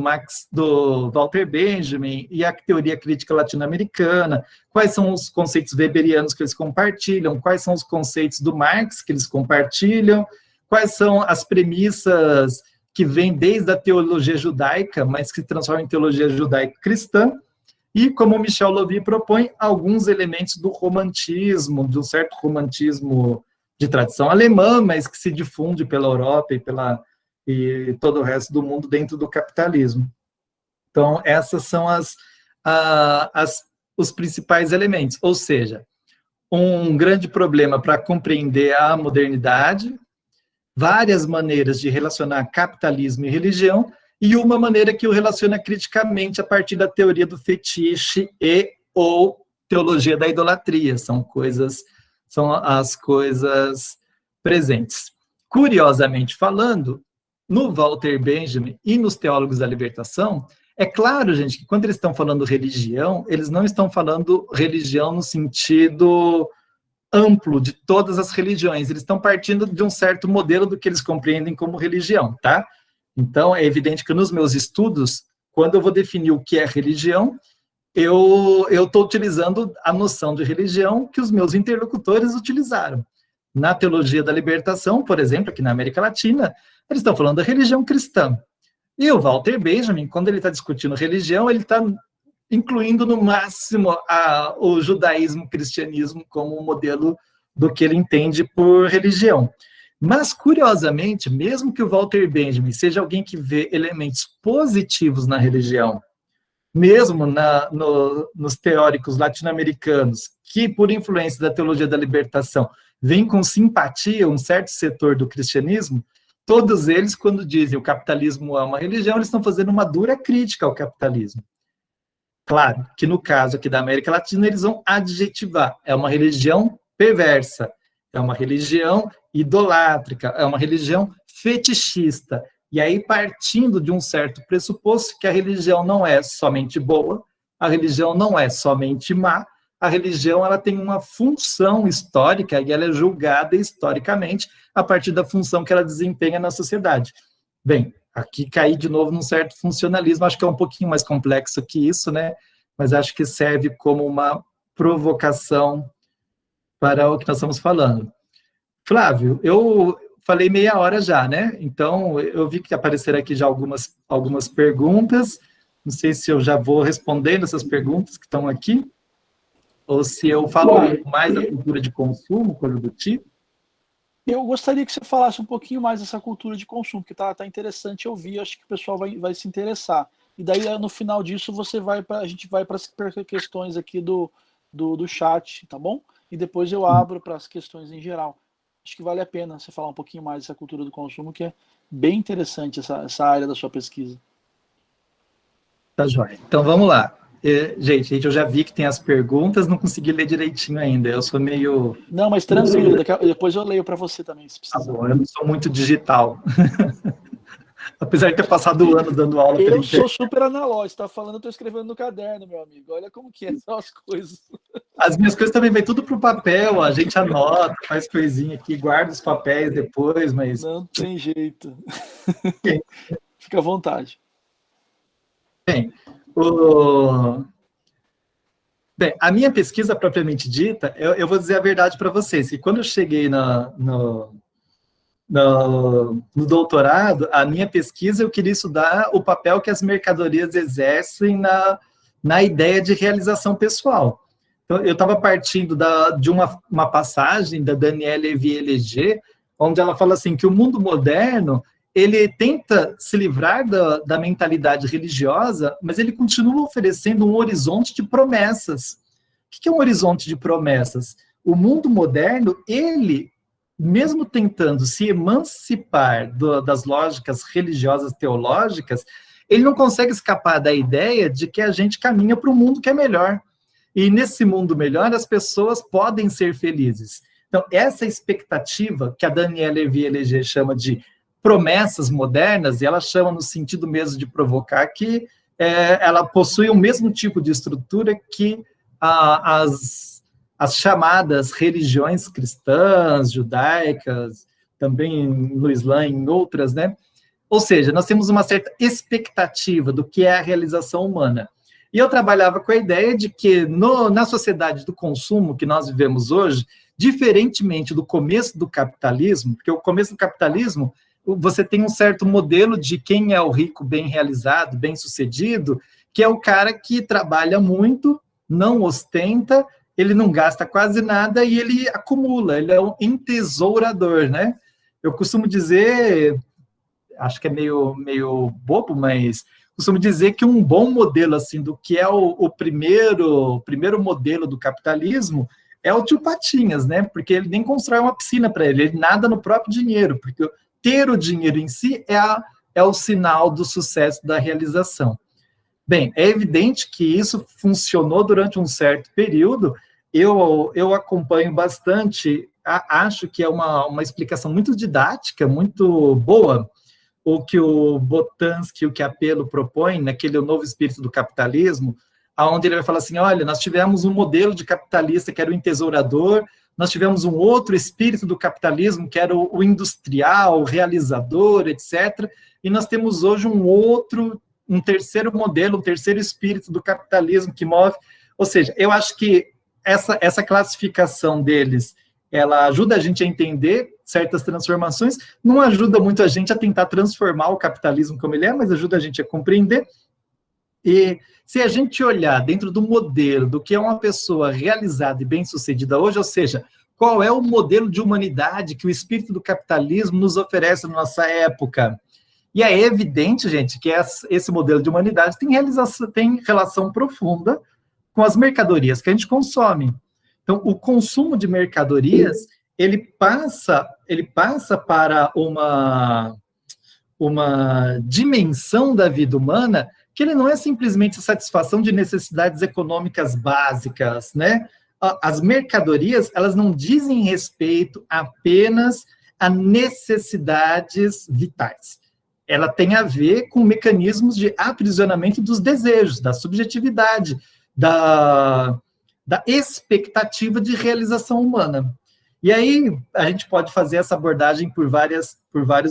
do Walter Benjamin e a teoria crítica latino-americana, quais são os conceitos weberianos que eles compartilham, quais são os conceitos do Marx que eles compartilham, quais são as premissas que vêm desde a teologia judaica, mas que se transformam em teologia judaico-cristã, e, como Michel Lovy propõe, alguns elementos do romantismo, de um certo romantismo de tradição alemã, mas que se difunde pela Europa e todo o resto do mundo dentro do capitalismo. Então, essas são os principais elementos. Ou seja, um grande problema para compreender a modernidade, várias maneiras de relacionar capitalismo e religião, e uma maneira que o relaciona criticamente a partir da teoria do fetiche ou teologia da idolatria. São as coisas presentes. Curiosamente falando, no Walter Benjamin e nos teólogos da libertação, é claro, gente, que quando eles estão falando religião, eles não estão falando religião no sentido amplo de todas as religiões, eles estão partindo de um certo modelo do que eles compreendem como religião, tá? Então, é evidente que nos meus estudos, quando eu vou definir o que é religião, eu estou utilizando a noção de religião que os meus interlocutores utilizaram. Na teologia da libertação, por exemplo, aqui na América Latina, eles estão falando da religião cristã. E o Walter Benjamin, quando ele está discutindo religião, ele está incluindo no máximo o judaísmo, o cristianismo como um modelo do que ele entende por religião. Mas, curiosamente, mesmo que o Walter Benjamin seja alguém que vê elementos positivos na religião, mesmo nos teóricos latino-americanos, que, por influência da teologia da libertação, vem com simpatia um certo setor do cristianismo, todos eles, quando dizem o capitalismo é uma religião, eles estão fazendo uma dura crítica ao capitalismo. Claro que no caso aqui da América Latina, eles vão adjetivar, é uma religião perversa, é uma religião idolátrica, é uma religião fetichista. E aí, partindo de um certo pressuposto que a religião não é somente boa, a religião não é somente má, a religião ela tem uma função histórica e ela é julgada historicamente a partir da função que ela desempenha na sociedade. Bem, aqui caí de novo num certo funcionalismo, acho que é um pouquinho mais complexo que isso, né? Mas acho que serve como uma provocação para o que nós estamos falando. Flávio, eu falei meia hora já, né? Então, eu vi que apareceram aqui já algumas perguntas. Não sei se eu já vou respondendo essas perguntas que estão aqui, ou se eu falo mais da cultura de consumo, coisa do tipo. Eu gostaria que você falasse um pouquinho mais dessa cultura de consumo, que tá interessante ouvir, acho que o pessoal vai se interessar. E daí, no final disso, a gente vai para as questões aqui do chat, tá bom? E depois eu abro para as questões em geral. Acho que vale a pena você falar um pouquinho mais dessa cultura do consumo, que é bem interessante essa área da sua pesquisa. Tá joia. Então, vamos lá. Gente, eu já vi que tem as perguntas, não consegui ler direitinho ainda. Eu sou meio... Não, mas tranquilo, depois eu leio para você também, se precisar. Tá bom, eu não sou muito digital. Apesar de ter passado o ano dando aula pela internet. Eu sou super analógico, você tá falando, eu estou escrevendo no caderno, meu amigo. Olha como que são as coisas. As minhas coisas também vêm tudo pro papel, a gente anota, faz coisinha aqui, guarda os papéis depois, mas... Não tem jeito. Fica à vontade. Bem, a minha pesquisa propriamente dita, eu vou dizer a verdade para vocês, que quando eu cheguei no doutorado, a minha pesquisa, eu queria estudar o papel que as mercadorias exercem na ideia de realização pessoal. Então, eu estava partindo de uma passagem da Danielle Evier-Léger, onde ela fala assim, que o mundo moderno, ele tenta se livrar da mentalidade religiosa, mas ele continua oferecendo um horizonte de promessas. O que é um horizonte de promessas? O mundo moderno, ele, mesmo tentando se emancipar das lógicas religiosas teológicas, ele não consegue escapar da ideia de que a gente caminha para um mundo que é melhor. E nesse mundo melhor, as pessoas podem ser felizes. Então, essa expectativa, que a Danielle Evier-Léger chama de promessas modernas, e ela chama no sentido mesmo de provocar que ela possui o mesmo tipo de estrutura que as chamadas religiões cristãs, judaicas, também no Islã e em outras, né? Ou seja, nós temos uma certa expectativa do que é a realização humana. E eu trabalhava com a ideia de que na sociedade do consumo que nós vivemos hoje, diferentemente do começo do capitalismo, porque o começo do capitalismo, você tem um certo modelo de quem é o rico bem realizado, bem sucedido, que é o cara que trabalha muito, não ostenta, ele não gasta quase nada e ele acumula, ele é um entesourador, né? Eu costumo dizer, acho que é meio bobo, mas costumo dizer que um bom modelo assim do que é o primeiro modelo do capitalismo é o tio Patinhas, né? Porque ele nem constrói uma piscina para ele nada no próprio dinheiro, porque ter o dinheiro em si é o sinal do sucesso da realização. Bem, é evidente que isso funcionou durante um certo período. Eu acompanho bastante, acho que é uma explicação muito didática, muito boa, o que o Boltanski, o que a Pello propõe, naquele O Novo Espírito do Capitalismo, onde ele vai falar assim, olha, nós tivemos um modelo de capitalista que era o entesourador, nós tivemos um outro espírito do capitalismo, que era o industrial, o realizador, etc., e nós temos hoje um terceiro modelo, um terceiro espírito do capitalismo que move, ou seja, eu acho que essa classificação deles, ela ajuda a gente a entender certas transformações, não ajuda muito a gente a tentar transformar o capitalismo como ele é, mas ajuda a gente a compreender. E se a gente olhar dentro do modelo do que é uma pessoa realizada e bem-sucedida hoje, ou seja, qual é o modelo de humanidade que o espírito do capitalismo nos oferece na nossa época? E é evidente, gente, que esse modelo de humanidade tem relação profunda com as mercadorias que a gente consome. Então, o consumo de mercadorias, ele passa para uma dimensão da vida humana que ele não é simplesmente a satisfação de necessidades econômicas básicas, né? As mercadorias, elas não dizem respeito apenas a necessidades vitais. Ela tem a ver com mecanismos de aprisionamento dos desejos, da subjetividade, da expectativa de realização humana. E aí, a gente pode fazer essa abordagem por vários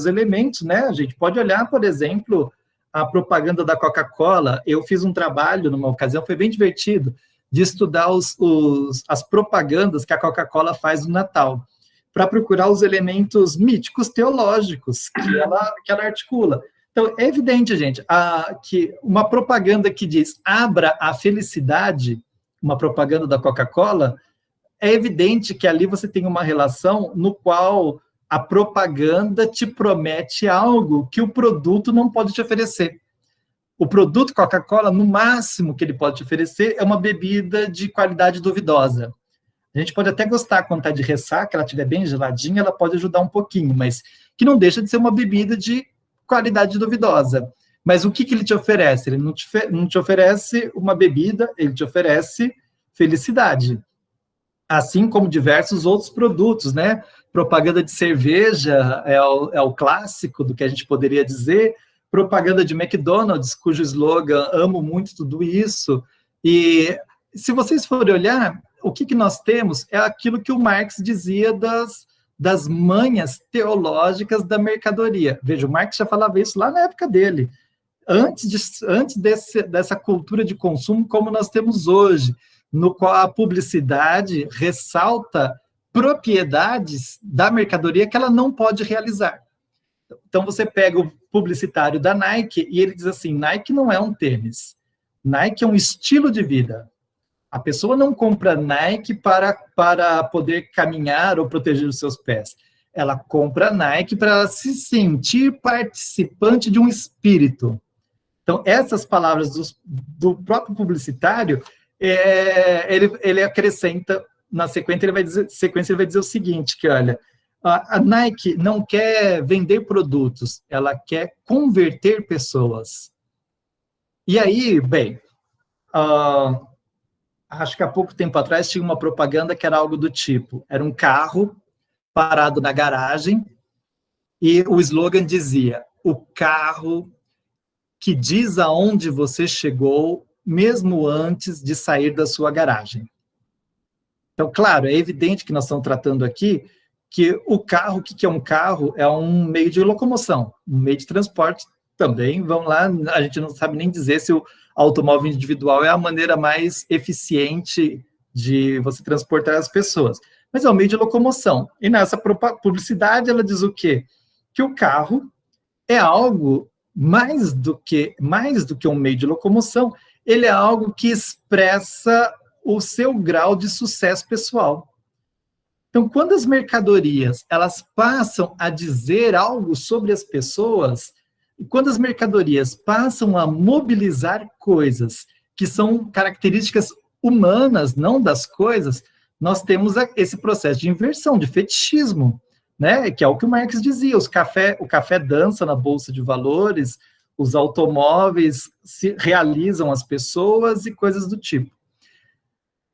elementos, né? A gente pode olhar, por exemplo, a propaganda da Coca-Cola. Eu fiz um trabalho, numa ocasião, foi bem divertido, de estudar as propagandas que a Coca-Cola faz no Natal. para procurar os elementos míticos teológicos que ela articula. Então, é evidente, gente, que uma propaganda que diz abra a felicidade, uma propaganda da Coca-Cola, é evidente que ali você tem uma relação no qual a propaganda te promete algo que o produto não pode te oferecer. O produto Coca-Cola, no máximo que ele pode te oferecer, é uma bebida de qualidade duvidosa. A gente pode até gostar quando está de ressaca, ela estiver bem geladinha, ela pode ajudar um pouquinho, mas que não deixa de ser uma bebida de qualidade duvidosa. Mas o que ele te oferece? Ele não te oferece uma bebida, ele te oferece felicidade. Assim como diversos outros produtos, né? Propaganda de cerveja é o clássico do que a gente poderia dizer, propaganda de McDonald's, cujo slogan, amo muito tudo isso. E se vocês forem olhar, o que nós temos é aquilo que o Marx dizia das manhas teológicas da mercadoria. Veja, o Marx já falava isso lá na época dele, antes dessa cultura de consumo como nós temos hoje, no qual a publicidade ressalta propriedades da mercadoria que ela não pode realizar. Então, você pega o publicitário da Nike e ele diz assim, Nike não é um tênis, Nike é um estilo de vida. A pessoa não compra Nike para poder caminhar ou proteger os seus pés. Ela compra Nike para ela se sentir participante de um espírito. Então, essas palavras do próprio publicitário, ele acrescenta, na sequência ele vai dizer o seguinte, que olha, a Nike não quer vender produtos, ela quer converter pessoas. E aí, bem, acho que há pouco tempo atrás tinha uma propaganda que era algo do tipo, era um carro parado na garagem e o slogan dizia, o carro que diz aonde você chegou mesmo antes de sair da sua garagem. Então, claro, é evidente que nós estamos tratando aqui que o carro, o que é um carro? É um meio de locomoção, um meio de transporte também. Vamos lá, a gente não sabe nem dizer se o automóvel individual é a maneira mais eficiente de você transportar as pessoas. Mas é um meio de locomoção. E nessa publicidade ela diz o quê? Que o carro é algo mais do que um meio de locomoção, ele é algo que expressa o seu grau de sucesso pessoal. Então, quando as mercadorias elas passam a dizer algo sobre as pessoas, e quando as mercadorias passam a mobilizar coisas que são características humanas, não das coisas, nós temos esse processo de inversão, de fetichismo, né? Que é o que o Marx dizia, o café dança na bolsa de valores, os automóveis realizam as pessoas e coisas do tipo.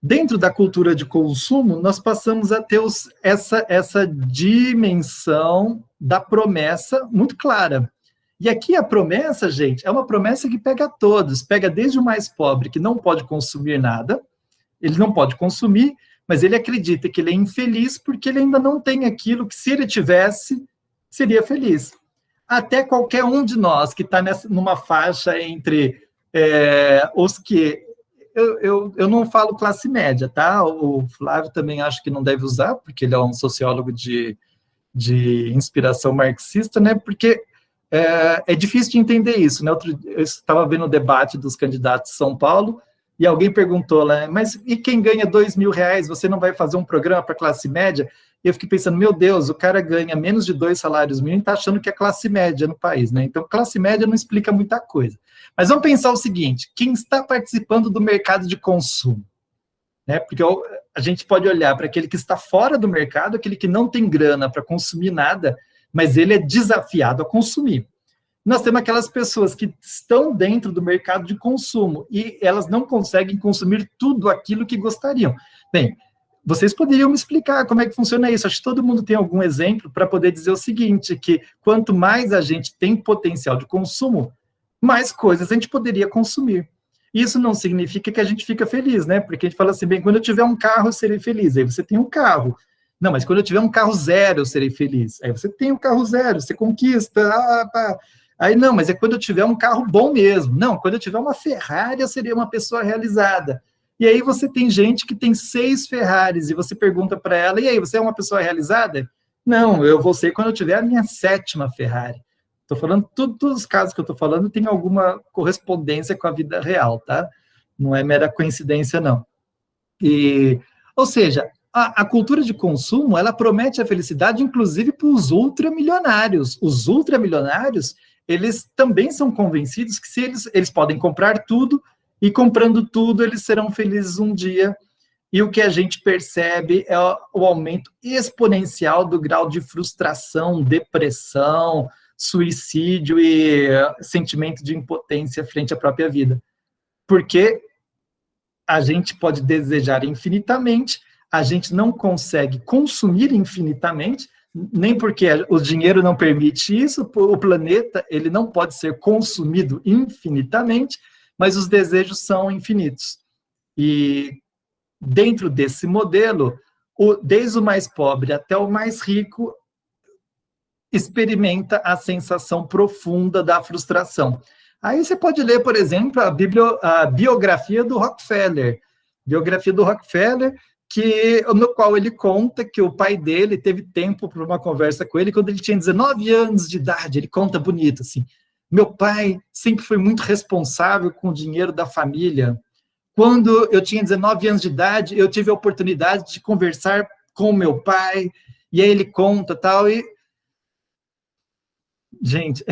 Dentro da cultura de consumo, nós passamos a ter essa dimensão da promessa muito clara. E aqui a promessa, gente, é uma promessa que pega todos, pega desde o mais pobre, que não pode consumir nada, ele não pode consumir, mas ele acredita que ele é infeliz porque ele ainda não tem aquilo que, se ele tivesse, seria feliz. Até qualquer um de nós que está numa faixa entre os que... Eu não falo classe média, tá? O Flávio também acho que não deve usar, porque ele é um sociólogo de inspiração marxista, né? Porque é difícil de entender isso, né? Eu estava vendo o debate dos candidatos de São Paulo, e alguém perguntou lá, mas e quem ganha R$2.000, você não vai fazer um programa para classe média? E eu fiquei pensando, meu Deus, o cara ganha menos de 2 salários mínimos e está achando que é classe média no país, né? Então, classe média não explica muita coisa. Mas vamos pensar o seguinte, quem está participando do mercado de consumo? Né? Porque a gente pode olhar para aquele que está fora do mercado, aquele que não tem grana para consumir nada, mas ele é desafiado a consumir. Nós temos aquelas pessoas que estão dentro do mercado de consumo e elas não conseguem consumir tudo aquilo que gostariam. Bem, vocês poderiam me explicar como é que funciona isso? Acho que todo mundo tem algum exemplo para poder dizer o seguinte, que quanto mais a gente tem potencial de consumo, mais coisas a gente poderia consumir. Isso não significa que a gente fica feliz, né? Porque a gente fala assim, bem, quando eu tiver um carro, eu serei feliz. Aí você tem um carro. Não, mas quando eu tiver um carro zero, eu serei feliz. Aí você tem um carro zero, você conquista. Aí não, mas é quando eu tiver um carro bom mesmo. Não, quando eu tiver uma Ferrari, eu seria uma pessoa realizada. E aí você tem gente que tem 6 Ferraris, e você pergunta para ela, e aí, você é uma pessoa realizada? Não, eu vou ser quando eu tiver a minha 7ª Ferrari. Estou falando, todos os casos que eu estou falando tem alguma correspondência com a vida real, tá? Não é mera coincidência, não. Ou seja, a cultura de consumo, ela promete a felicidade, inclusive, para os ultramilionários. Os ultramilionários, eles também são convencidos que se eles podem comprar tudo, e comprando tudo, eles serão felizes um dia. E o que a gente percebe é o aumento exponencial do grau de frustração, depressão, suicídio e sentimento de impotência frente à própria vida. Porque a gente pode desejar infinitamente, a gente não consegue consumir infinitamente, nem porque o dinheiro não permite isso, o planeta ele não pode ser consumido infinitamente, mas os desejos são infinitos. E dentro desse modelo, desde o mais pobre até o mais rico, experimenta a sensação profunda da frustração. Aí você pode ler, por exemplo, a biografia do Rockefeller. Biografia do Rockefeller, no qual ele conta que o pai dele teve tempo para uma conversa com ele quando ele tinha 19 anos de idade. Ele conta bonito, assim, meu pai sempre foi muito responsável com o dinheiro da família. Quando eu tinha 19 anos de idade, eu tive a oportunidade de conversar com meu pai, e aí ele conta tal, e... Gente,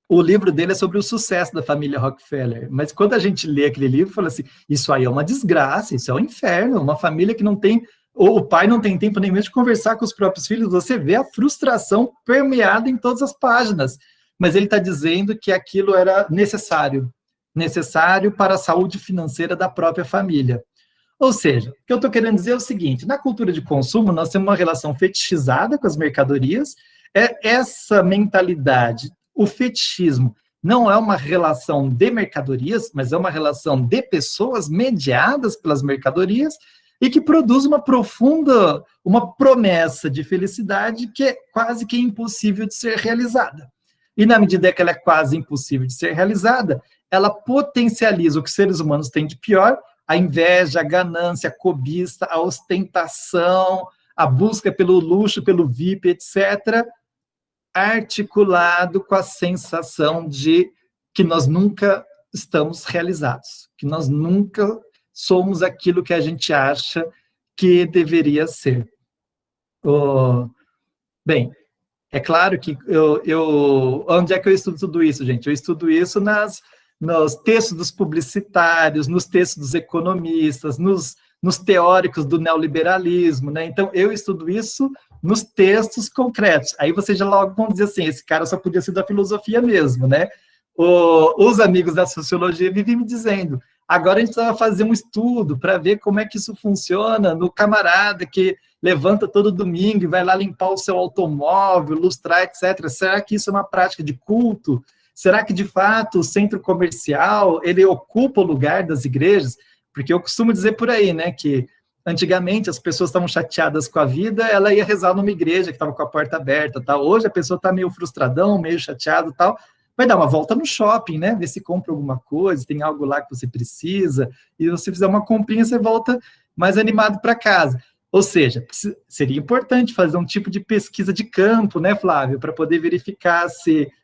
o livro dele é sobre o sucesso da família Rockefeller, mas quando a gente lê aquele livro, fala assim, isso aí é uma desgraça, isso é um inferno, uma família que não tem, o pai não tem tempo nem mesmo de conversar com os próprios filhos, você vê a frustração permeada em todas as páginas, mas ele está dizendo que aquilo era necessário para a saúde financeira da própria família. Ou seja, o que eu estou querendo dizer é o seguinte, na cultura de consumo, nós temos uma relação fetichizada com as mercadorias, essa mentalidade, o fetichismo, não é uma relação de mercadorias, mas é uma relação de pessoas mediadas pelas mercadorias e que produz uma promessa de felicidade que é quase que impossível de ser realizada. E na medida que ela é quase impossível de ser realizada, ela potencializa o que os seres humanos têm de pior, a inveja, a ganância, a cobiça, a ostentação, a busca pelo luxo, pelo VIP, etc., articulado com a sensação de que nós nunca estamos realizados, que nós nunca somos aquilo que a gente acha que deveria ser. Bem, é claro que onde é que eu estudo tudo isso, gente? Eu estudo isso nos textos dos publicitários, nos textos dos economistas, nos teóricos do neoliberalismo, né? Então, eu estudo isso nos textos concretos. Aí vocês já logo vão dizer assim, esse cara só podia ser da filosofia mesmo, né? Os amigos da sociologia vivem me dizendo, agora a gente precisa fazer um estudo para ver como é que isso funciona no camarada que levanta todo domingo e vai lá limpar o seu automóvel, lustrar, etc. Será que isso é uma prática de culto? Será que, de fato, o centro comercial, ele ocupa o lugar das igrejas? Porque eu costumo dizer por aí, né, que antigamente as pessoas estavam chateadas com a vida, ela ia rezar numa igreja que estava com a porta aberta, tal. Hoje a pessoa está meio frustradão, meio chateado, tal, vai dar uma volta no shopping, né, ver se compra alguma coisa, tem algo lá que você precisa, e se você fizer uma comprinha, você volta mais animado para casa. Ou seja, seria importante fazer um tipo de pesquisa de campo, né, Flávio, para poder verificar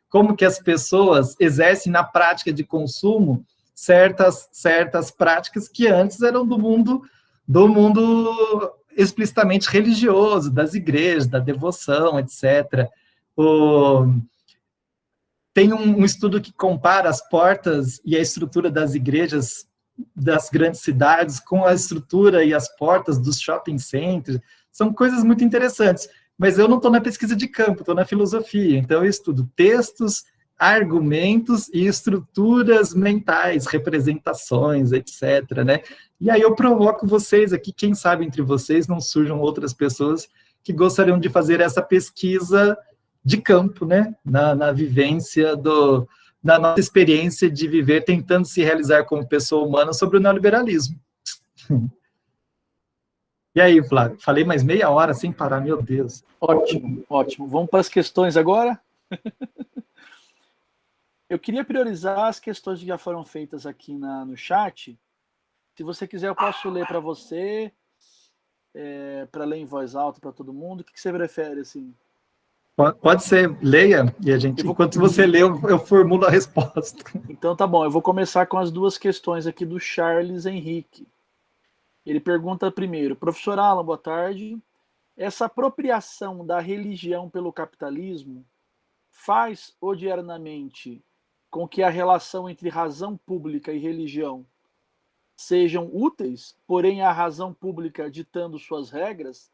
como que as pessoas exercem na prática de consumo certas práticas que antes eram do mundo explicitamente religioso, das igrejas, da devoção, etc. Tem um estudo que compara as portas e a estrutura das igrejas das grandes cidades com a estrutura e as portas dos shopping centers. São coisas muito interessantes, mas eu não estou na pesquisa de campo, estou na filosofia, então eu estudo textos, argumentos e estruturas mentais, representações, etc., né? E aí eu provoco vocês aqui, quem sabe entre vocês não surjam outras pessoas que gostariam de fazer essa pesquisa de campo, né? Na vivência da nossa experiência de viver tentando se realizar como pessoa humana sobre o neoliberalismo. E aí, Flávio, falei mais meia hora sem parar, meu Deus. Ótimo, ótimo. Vamos para as questões agora? Eu queria priorizar as questões que já foram feitas aqui no chat, Se você quiser, eu posso ler para você, para ler em voz alta para todo mundo. O que você prefere, assim? Pode ser, leia, e a gente, enquanto você lê, eu formulo a resposta. Então tá bom, eu vou começar com as duas questões aqui do Charles Henrique. Ele pergunta primeiro: professor Alan, boa tarde. Essa apropriação da religião pelo capitalismo faz odiernamente com que a relação entre razão pública e religião sejam úteis, porém a razão pública ditando suas regras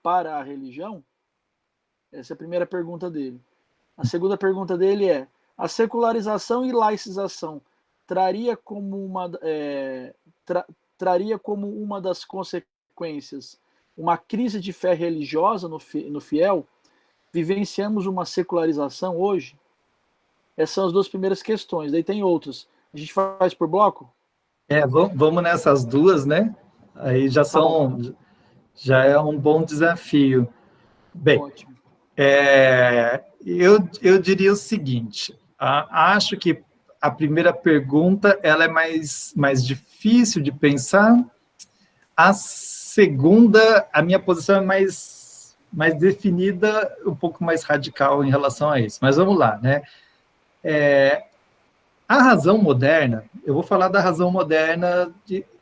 para a religião? Essa é a primeira pergunta dele. A segunda pergunta dele é: a secularização e laicização traria como uma das consequências uma crise de fé religiosa no fiel? Vivenciamos uma secularização hoje? Essas são as duas primeiras questões. Daí tem outras. A gente faz por bloco? Vamos nessas duas, né? Aí já é um bom desafio. Bem, ótimo. Eu diria o seguinte, acho que a primeira pergunta ela é mais difícil de pensar, a segunda, a minha posição é mais definida, um pouco mais radical em relação a isso, mas vamos lá, né? A razão moderna, eu vou falar da razão moderna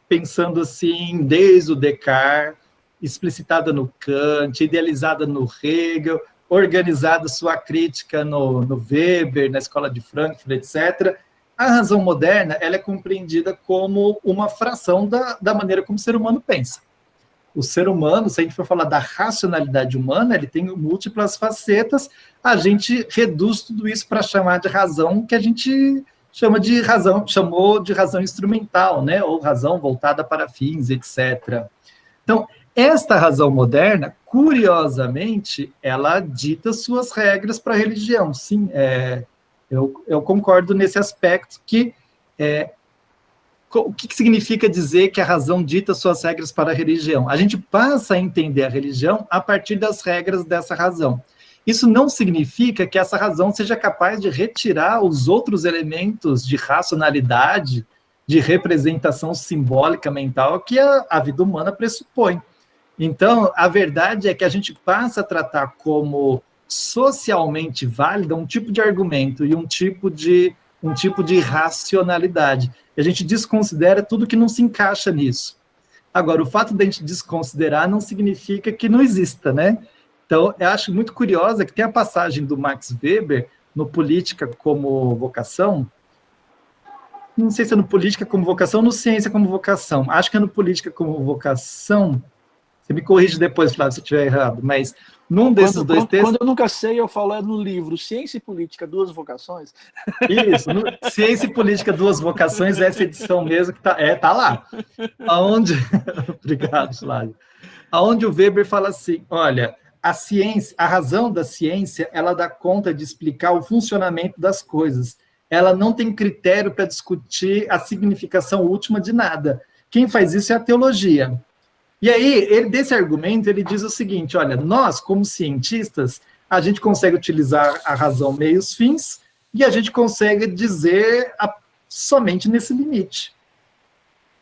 pensando assim, desde o Descartes, explicitada no Kant, idealizada no Hegel, organizada sua crítica no Weber, na Escola de Frankfurt, etc. A razão moderna ela é compreendida como uma fração da maneira como o ser humano pensa. O ser humano, se a gente for falar da racionalidade humana, ele tem múltiplas facetas, a gente reduz tudo isso para chamar de razão, que a gente chamou de razão instrumental, né? Ou razão voltada para fins, etc. Então, esta razão moderna, curiosamente, ela dita suas regras para a religião. Sim, eu concordo nesse aspecto que o que significa dizer que a razão dita suas regras para a religião? A gente passa a entender a religião a partir das regras dessa razão. Isso não significa que essa razão seja capaz de retirar os outros elementos de racionalidade, de representação simbólica mental que a vida humana pressupõe. Então, a verdade é que a gente passa a tratar como socialmente válida um tipo de argumento e um tipo de racionalidade. E a gente desconsidera tudo que não se encaixa nisso. Agora, o fato de a gente desconsiderar não significa que não exista, né? Então, eu acho muito curiosa que tem a passagem do Max Weber no Política como Vocação. Não sei se é no Política como Vocação ou no Ciência como Vocação. Acho que é no Política como Vocação. Você me corrige depois, Flávio, se eu estiver errado, mas num desses dois textos... Quando eu nunca sei, eu falo no livro Ciência e Política, Duas Vocações. Isso, Ciência e Política, Duas Vocações, essa edição mesmo que tá lá. Obrigado, Flávio. Aonde o Weber fala assim, olha, a razão da ciência, ela dá conta de explicar o funcionamento das coisas. Ela não tem critério para discutir a significação última de nada. Quem faz isso é a teologia. E aí, desse argumento, ele diz o seguinte, olha, nós, como cientistas, a gente consegue utilizar a razão meios fins e a gente consegue dizer somente nesse limite.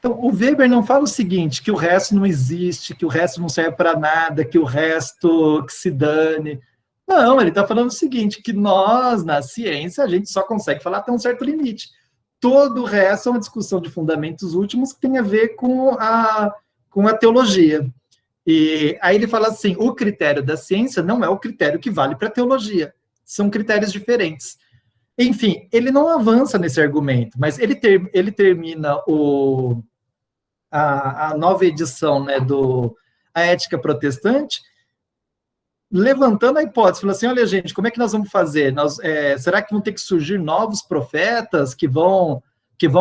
Então, o Weber não fala o seguinte, que o resto não existe, que o resto não serve para nada, que o resto que se dane. Não, ele está falando o seguinte, que nós, na ciência, a gente só consegue falar até um certo limite. Todo o resto é uma discussão de fundamentos últimos que tem a ver com a teologia. E aí ele fala assim, o critério da ciência não é o critério que vale para a teologia. São critérios diferentes. Enfim, ele não avança nesse argumento, mas ele termina a nova edição, né, A Ética Protestante, levantando a hipótese, falando assim, olha, gente, como é que nós vamos fazer? Será que vão ter que surgir novos profetas que vão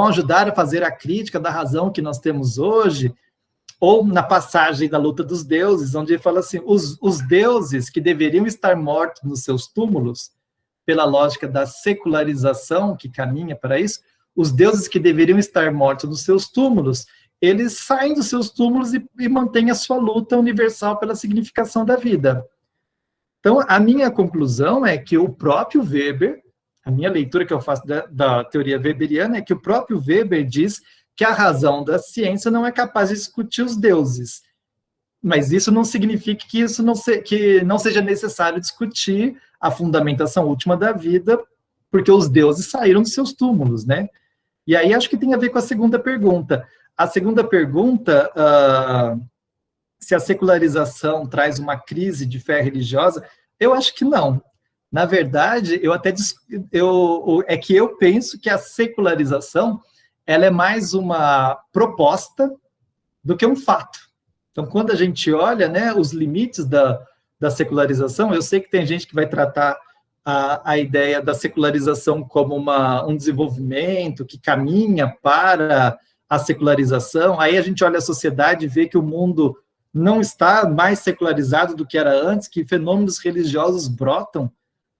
ajudar a fazer a crítica da razão que nós temos hoje? Ou na passagem da luta dos deuses, onde ele fala assim, os deuses que deveriam estar mortos nos seus túmulos, pela lógica da secularização que caminha para isso, os deuses que deveriam estar mortos nos seus túmulos, eles saem dos seus túmulos e mantêm a sua luta universal pela significação da vida. Então, a minha conclusão é que o próprio Weber, a minha leitura que eu faço da teoria weberiana é que o próprio Weber diz que a razão da ciência não é capaz de discutir os deuses. Mas isso não significa que que não seja necessário discutir a fundamentação última da vida, porque os deuses saíram dos seus túmulos, né? E aí acho que tem a ver com a segunda pergunta. A segunda pergunta, se a secularização traz uma crise de fé religiosa, eu acho que não. Na verdade, é que eu penso que a secularização ela é mais uma proposta do que um fato. Então, quando a gente olha, né, os limites da secularização, eu sei que tem gente que vai tratar a ideia da secularização como um desenvolvimento que caminha para a secularização. Aí a gente olha a sociedade e vê que o mundo não está mais secularizado do que era antes, que fenômenos religiosos brotam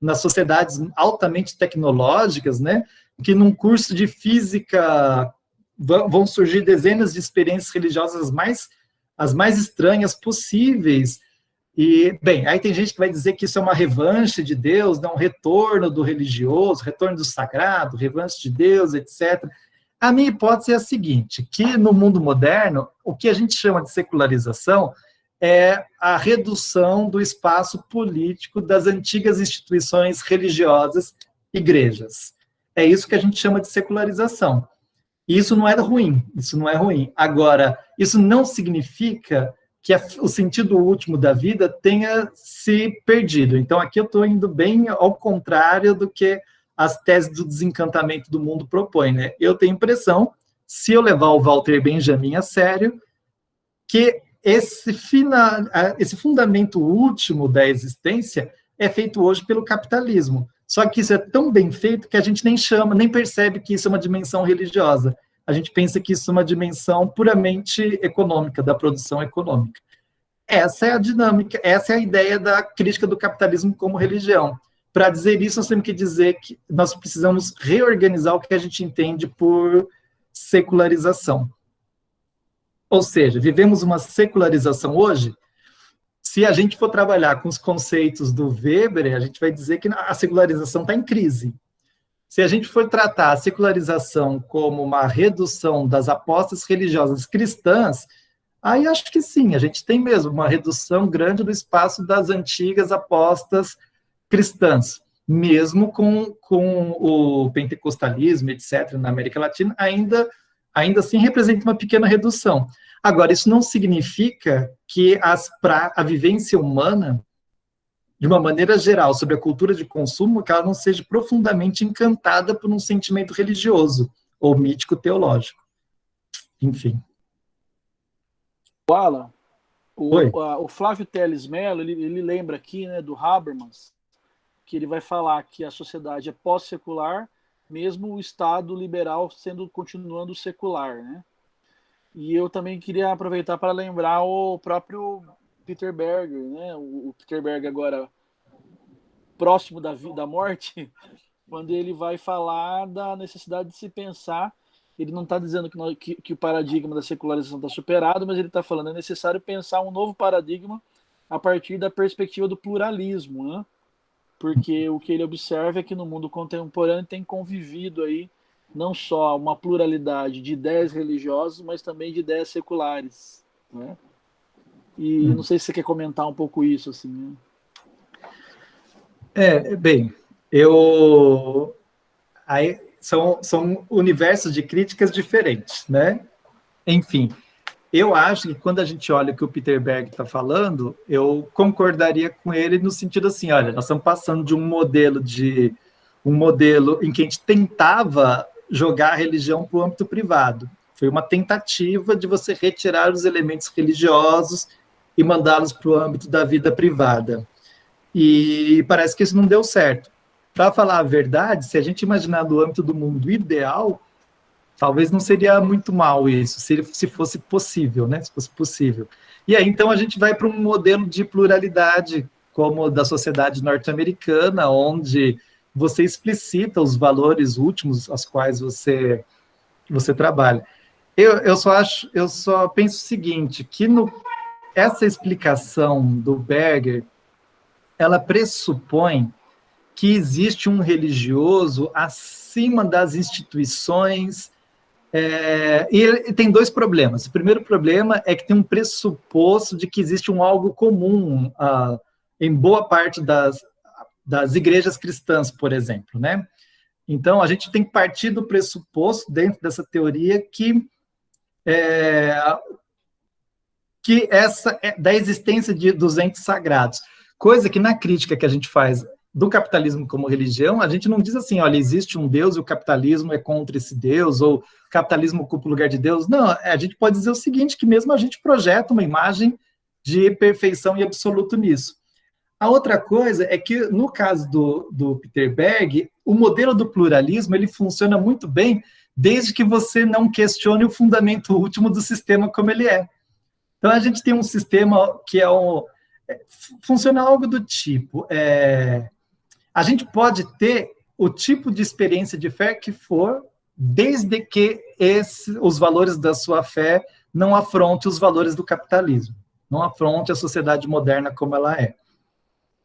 nas sociedades altamente tecnológicas, né? Que num curso de física vão surgir dezenas de experiências religiosas as mais estranhas possíveis. E, bem, aí tem gente que vai dizer que isso é uma revanche de Deus, um retorno do religioso, retorno do sagrado, revanche de Deus, etc. A minha hipótese é a seguinte, que no mundo moderno, o que a gente chama de secularização é a redução do espaço político das antigas instituições religiosas, igrejas. É isso que a gente chama de secularização. E isso não é ruim, isso não é ruim. Agora, isso não significa que o sentido último da vida tenha se perdido. Então, aqui eu estou indo bem ao contrário do que as teses do desencantamento do mundo propõem, né? Eu tenho a impressão, se eu levar o Walter Benjamin a sério, que esse fundamento último da existência é feito hoje pelo capitalismo. Só que isso é tão bem feito que a gente nem percebe que isso é uma dimensão religiosa. A gente pensa que isso é uma dimensão puramente econômica, da produção econômica. Essa é a dinâmica, essa é a ideia da crítica do capitalismo como religião. Para dizer isso, nós temos que dizer que nós precisamos reorganizar o que a gente entende por secularização. Ou seja, vivemos uma secularização hoje. Se a gente for trabalhar com os conceitos do Weber, a gente vai dizer que a secularização está em crise. Se a gente for tratar a secularização como uma redução das apostas religiosas cristãs, aí acho que sim, a gente tem mesmo uma redução grande do espaço das antigas apostas cristãs, mesmo com o pentecostalismo, etc., na América Latina, ainda assim representa uma pequena redução. Agora, isso não significa que a vivência humana, de uma maneira geral, sobre a cultura de consumo, que ela não seja profundamente encantada por um sentimento religioso ou mítico-teológico. Enfim. Alan, o Flávio Teles Mello, ele lembra aqui, né, do Habermas, que ele vai falar que a sociedade é pós-secular, mesmo o Estado liberal continuando secular, né? E eu também queria aproveitar para lembrar o próprio Peter Berger, né? O Peter Berger agora próximo da morte, quando ele vai falar da necessidade de se pensar. Ele não está dizendo que o paradigma da secularização está superado, mas ele está falando que é necessário pensar um novo paradigma a partir da perspectiva do pluralismo, né? Porque o que ele observa é que no mundo contemporâneo tem convivido aí não só uma pluralidade de ideias religiosas, mas também de ideias seculares, né? E não sei se você quer comentar um pouco isso, assim, né? Bem, aí são universos de críticas diferentes, né? Enfim, eu acho que quando a gente olha o que o Peter Berg está falando, eu concordaria com ele no sentido assim, olha, nós estamos passando de um modelo em que a gente tentava jogar a religião para o âmbito privado. Foi uma tentativa de você retirar os elementos religiosos e mandá-los para o âmbito da vida privada. E parece que isso não deu certo. Para falar a verdade, se a gente imaginar no âmbito do mundo ideal, talvez não seria muito mal isso, se fosse possível, né? Se fosse possível. E aí, então, a gente vai para um modelo de pluralidade, como da sociedade norte-americana, onde você explicita os valores últimos aos quais você trabalha. Eu só penso o seguinte, que essa explicação do Berger, ela pressupõe que existe um religioso acima das instituições E ele tem dois problemas. O primeiro problema é que tem um pressuposto de que existe um algo comum em boa parte das igrejas cristãs, por exemplo, né? Então, a gente tem que partir do pressuposto, dentro dessa teoria, da existência dos entes sagrados. Coisa que na crítica que a gente faz do capitalismo como religião, a gente não diz assim, olha, existe um Deus e o capitalismo é contra esse Deus, ou o capitalismo ocupa o lugar de Deus. Não, a gente pode dizer o seguinte, que mesmo a gente projeta uma imagem de perfeição e absoluto nisso. A outra coisa é que, no caso do Peter Berg, o modelo do pluralismo, ele funciona muito bem, desde que você não questione o fundamento último do sistema como ele é. Então, a gente tem um sistema que funciona algo do tipo, a gente pode ter o tipo de experiência de fé que for, desde que os valores da sua fé não afrontem os valores do capitalismo, não afronte a sociedade moderna como ela é.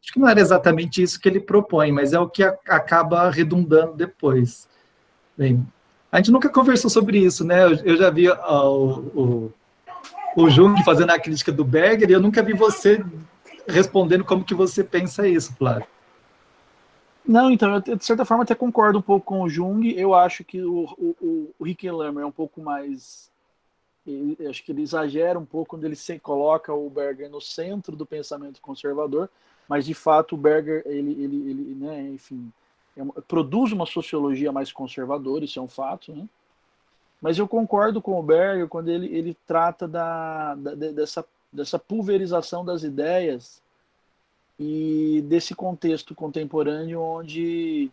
Acho que não era exatamente isso que ele propõe, mas é o que acaba redundando depois. Bem, a gente nunca conversou sobre isso, né? Eu já vi o Jung fazendo a crítica do Berger, e eu nunca vi você respondendo como que você pensa isso, Flávio. Não, então, eu de certa forma até concordo um pouco com o Jung. Eu acho que o Hickenlooper é um pouco mais... acho que ele exagera um pouco quando ele coloca o Berger no centro do pensamento conservador, mas de fato o Berger, ele né, enfim, produz uma sociologia mais conservadora, isso é um fato, né? Mas eu concordo com o Berger quando ele trata dessa pulverização das ideias e desse contexto contemporâneo onde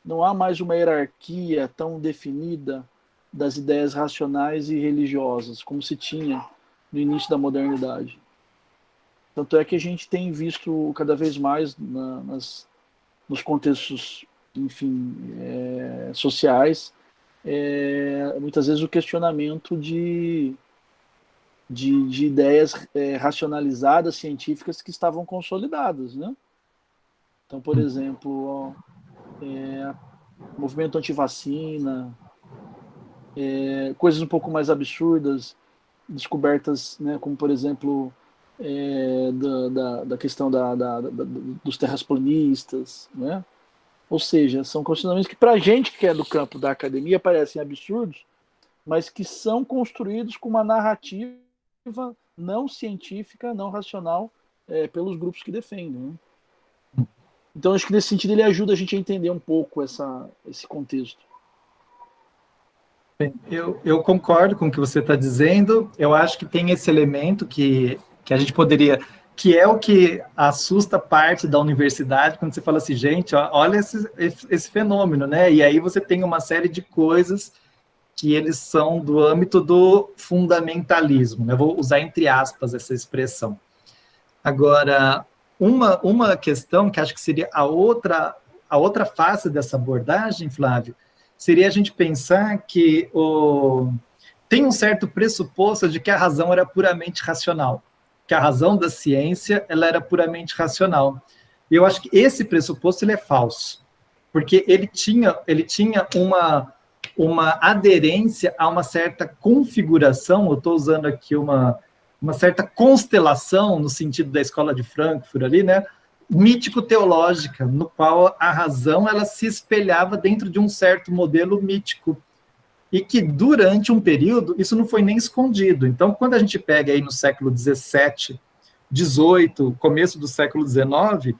não há mais uma hierarquia tão definida das ideias racionais e religiosas, como se tinha no início da modernidade. Tanto é que a gente tem visto cada vez mais nos contextos, enfim, sociais, muitas vezes o questionamento de ideias racionalizadas, científicas, que estavam consolidadas, né? Então, por exemplo, movimento antivacina, coisas um pouco mais absurdas, descobertas, né, como, por exemplo, da questão dos terraplanistas, né? Ou seja, são questionamentos que, para a gente que é do campo da academia, parecem absurdos, mas que são construídos com uma narrativa não científica, não racional, pelos grupos que defendem, né? Então, acho que nesse sentido ele ajuda a gente a entender um pouco esse contexto. Eu concordo com o que você está dizendo. Eu acho que tem esse elemento que a gente poderia... que é o que assusta parte da universidade, quando você fala assim, gente, olha esse fenômeno, né? E aí você tem uma série de coisas que eles são do âmbito do fundamentalismo, né? Eu vou usar entre aspas essa expressão. Agora, uma questão que acho que seria a outra face dessa abordagem, Flávio, seria a gente pensar que tem um certo pressuposto de que a razão era puramente racional, que a razão da ciência ela era puramente racional. E eu acho que esse pressuposto ele é falso, porque ele tinha uma aderência a uma certa configuração, eu estou usando aqui uma certa constelação, no sentido da escola de Frankfurt ali, né, mítico-teológica, no qual a razão ela se espelhava dentro de um certo modelo mítico, e que durante um período isso não foi nem escondido. Então, quando a gente pega aí no século XVII, XVIII, começo do século XIX,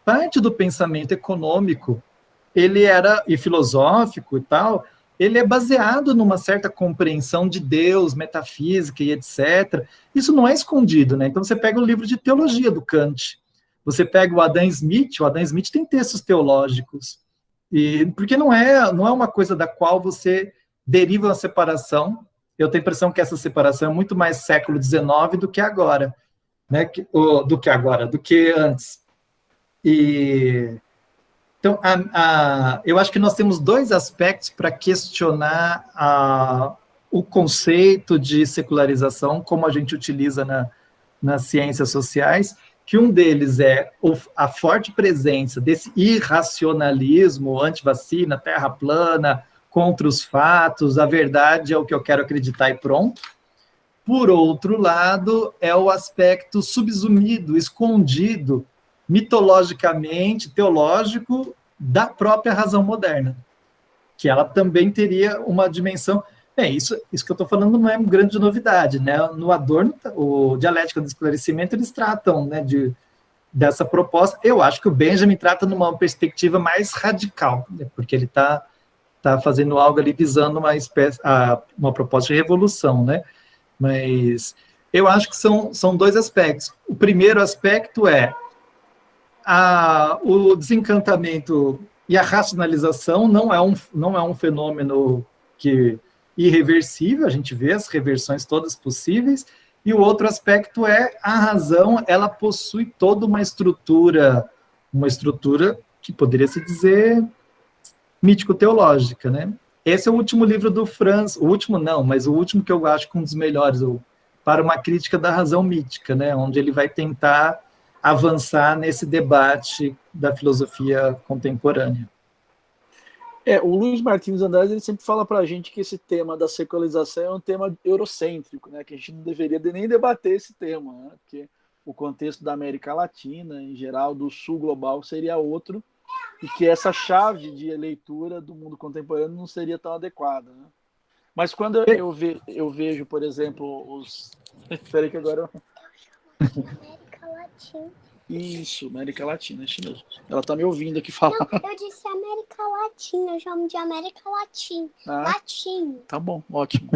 parte do pensamento econômico e filosófico e tal, ele é baseado numa certa compreensão de Deus, metafísica e etc. Isso não é escondido, né? Então, você pega o livro de teologia do Kant, você pega o Adam Smith tem textos teológicos, porque não é uma coisa da qual você deriva uma separação. Eu tenho a impressão que essa separação é muito mais século XIX do que agora, né? Do que antes. Então, eu acho que nós temos dois aspectos para questionar o conceito de secularização, como a gente utiliza nas ciências sociais, que um deles é a forte presença desse irracionalismo, antivacina, terra plana, contra os fatos, a verdade é o que eu quero acreditar e pronto. Por outro lado, é o aspecto subsumido, escondido, mitologicamente, teológico, da própria razão moderna, que ela também teria uma dimensão... isso que eu estou falando não é uma grande novidade, né? No Adorno, o Dialética do Esclarecimento, eles tratam, né, dessa proposta. Eu acho que o Benjamin trata numa perspectiva mais radical, né, porque ele está fazendo algo ali visando uma proposta de revolução, né? Mas eu acho que são dois aspectos. O primeiro aspecto é o desencantamento e a racionalização não é um fenômeno irreversível, a gente vê as reversões todas possíveis, e o outro aspecto é a razão, ela possui toda uma estrutura que poderia se dizer mítico-teológica, né? Esse é o último livro do Franz, o último não, mas o último que eu acho que um dos melhores, para uma crítica da razão mítica, né? Onde ele vai tentar avançar nesse debate da filosofia contemporânea. O Luiz Martins Andrade ele sempre fala para a gente que esse tema da secularização é um tema eurocêntrico, né? Que a gente não deveria nem debater esse tema, né? Porque o contexto da América Latina, em geral, do sul global, seria outro, e que essa chave de leitura do mundo contemporâneo não seria tão adequada, né? Mas quando eu vejo, por exemplo, os... Espera que agora... América Latina. Isso, América Latina, é isso mesmo. Ela tá me ouvindo aqui falar. Não, eu disse América Latina, eu chamo de América Latina. Latim. Tá bom, ótimo.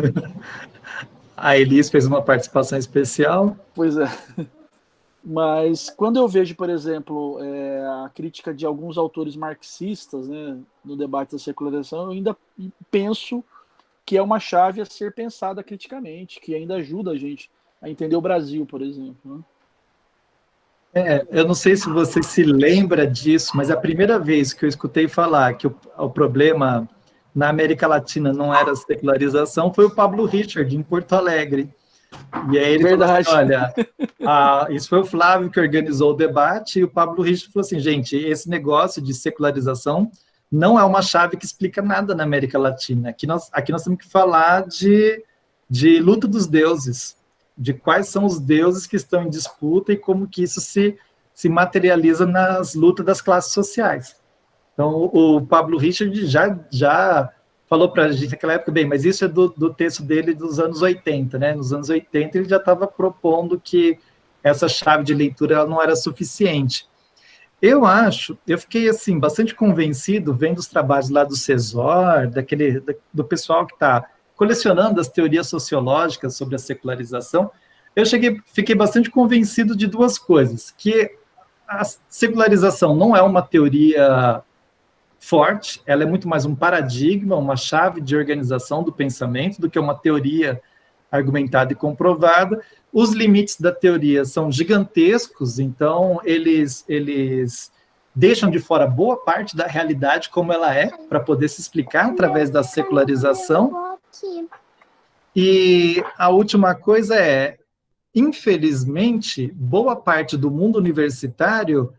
A Elis fez uma participação especial. Pois é. Mas quando eu vejo, por exemplo, a crítica de alguns autores marxistas, né, no debate da secularização, eu ainda penso que é uma chave a ser pensada criticamente, que ainda ajuda a gente a entender o Brasil, por exemplo, né? Eu não sei se você se lembra disso, mas a primeira vez que eu escutei falar que o problema na América Latina não era a secularização foi o Pablo Richard, em Porto Alegre. E aí ele falou assim, olha, isso foi o Flávio que organizou o debate, e o Pablo Richard falou assim, gente, esse negócio de secularização não é uma chave que explica nada na América Latina. Aqui nós temos que falar de luta dos deuses, de quais são os deuses que estão em disputa e como que isso se materializa nas lutas das classes sociais. Então, o Pablo Richard já falou para a gente naquela época, bem, mas isso é do texto dele dos anos 80, né? Nos anos 80 ele já estava propondo que essa chave de leitura ela não era suficiente. Eu fiquei assim, bastante convencido, vendo os trabalhos lá do Cesor, do pessoal que está colecionando as teorias sociológicas sobre a secularização, fiquei bastante convencido de duas coisas, que a secularização não é uma teoria forte, ela é muito mais um paradigma, uma chave de organização do pensamento, do que uma teoria argumentada e comprovada. Os limites da teoria são gigantescos, então eles deixam de fora boa parte da realidade como ela é, para poder se explicar através da secularização. E a última coisa infelizmente, boa parte do mundo universitário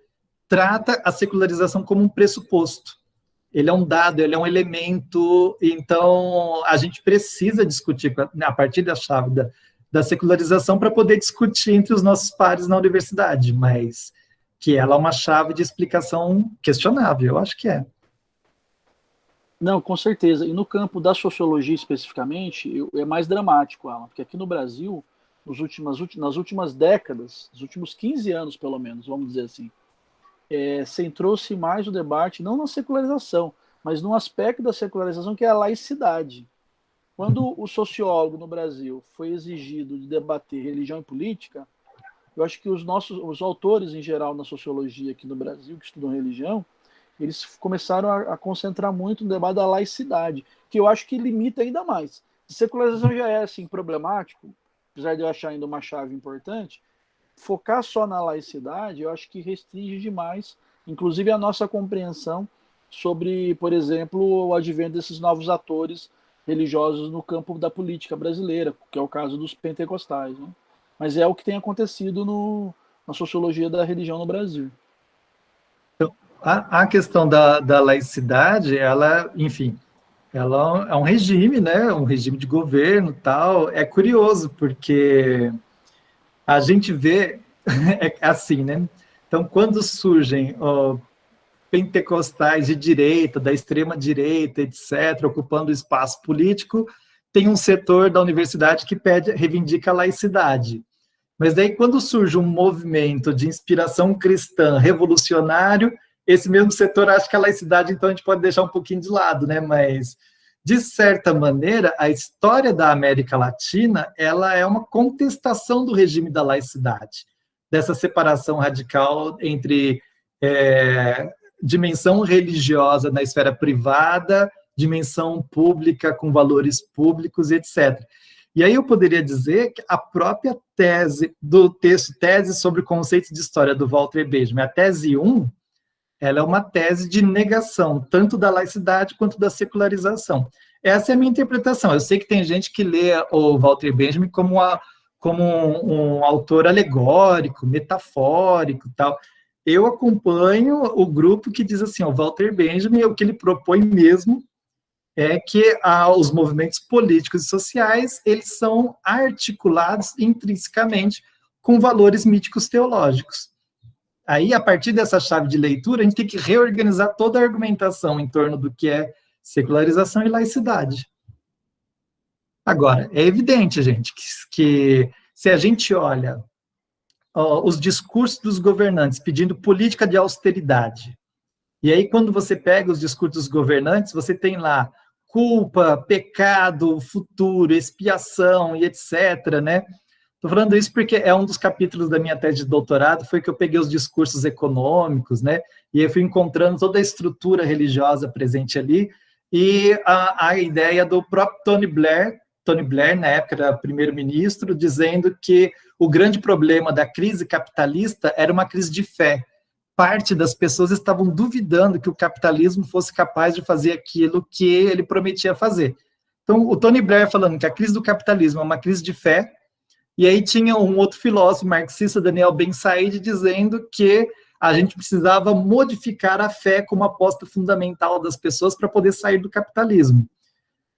trata a secularização como um pressuposto. Ele é um dado, ele é um elemento, então a gente precisa discutir a partir da chave da secularização para poder discutir entre os nossos pares na universidade, mas que ela é uma chave de explicação questionável, eu acho que é. Não, com certeza. E no campo da sociologia especificamente, é mais dramático, Alan, porque aqui no Brasil, nas últimas décadas, nos últimos 15 anos pelo menos, vamos dizer assim, centrou-se mais o debate, não na secularização, mas num aspecto da secularização que é a laicidade. Quando o sociólogo no Brasil foi exigido de debater religião e política, eu acho que os autores em geral na sociologia aqui no Brasil, que estudam religião, eles começaram a concentrar muito no debate da laicidade, que eu acho que limita ainda mais. A secularização já é assim problemático, apesar de eu achar ainda uma chave importante, focar só na laicidade, eu acho que restringe demais, inclusive a nossa compreensão sobre, por exemplo, o advento desses novos atores religiosos no campo da política brasileira, que é o caso dos pentecostais, né? Mas é o que tem acontecido na sociologia da religião no Brasil. Então, a questão da laicidade, ela, enfim, ela é um regime, né? Um regime de governo, tal. É curioso porque a gente vê é assim, né? Então, quando surgem pentecostais de direita, da extrema direita, etc., ocupando o espaço político, tem um setor da universidade que reivindica a laicidade. Mas daí, quando surge um movimento de inspiração cristã revolucionário, esse mesmo setor acha que a laicidade, então, a gente pode deixar um pouquinho de lado, né? Mas, de certa maneira, a história da América Latina, ela é uma contestação do regime da laicidade, dessa separação radical entre dimensão religiosa na esfera privada, dimensão pública com valores públicos, etc. E aí eu poderia dizer que a própria tese do texto, tese sobre conceitos de história do Walter Benjamin, a tese 1, ela é uma tese de negação, tanto da laicidade quanto da secularização. Essa é a minha interpretação. Eu sei que tem gente que lê o Walter Benjamin como um autor alegórico, metafórico, tal. Eu acompanho o grupo que diz assim, o Walter Benjamin, o que ele propõe mesmo é que os movimentos políticos e sociais, eles são articulados intrinsecamente com valores míticos teológicos. Aí, a partir dessa chave de leitura, a gente tem que reorganizar toda a argumentação em torno do que é secularização e laicidade. Agora, é evidente, gente, que se a gente olha os discursos dos governantes pedindo política de austeridade, e aí quando você pega os discursos dos governantes, você tem lá culpa, pecado, futuro, expiação e etc., né? Estou falando isso porque é um dos capítulos da minha tese de doutorado, foi que eu peguei os discursos econômicos, né? E eu fui encontrando toda a estrutura religiosa presente ali, e a ideia do próprio Tony Blair, na época era primeiro-ministro, dizendo que o grande problema da crise capitalista era uma crise de fé. Parte das pessoas estavam duvidando que o capitalismo fosse capaz de fazer aquilo que ele prometia fazer. Então, o Tony Blair falando que a crise do capitalismo é uma crise de fé, e aí tinha um outro filósofo marxista, Daniel Ben-Said, dizendo que a gente precisava modificar a fé como aposta fundamental das pessoas para poder sair do capitalismo.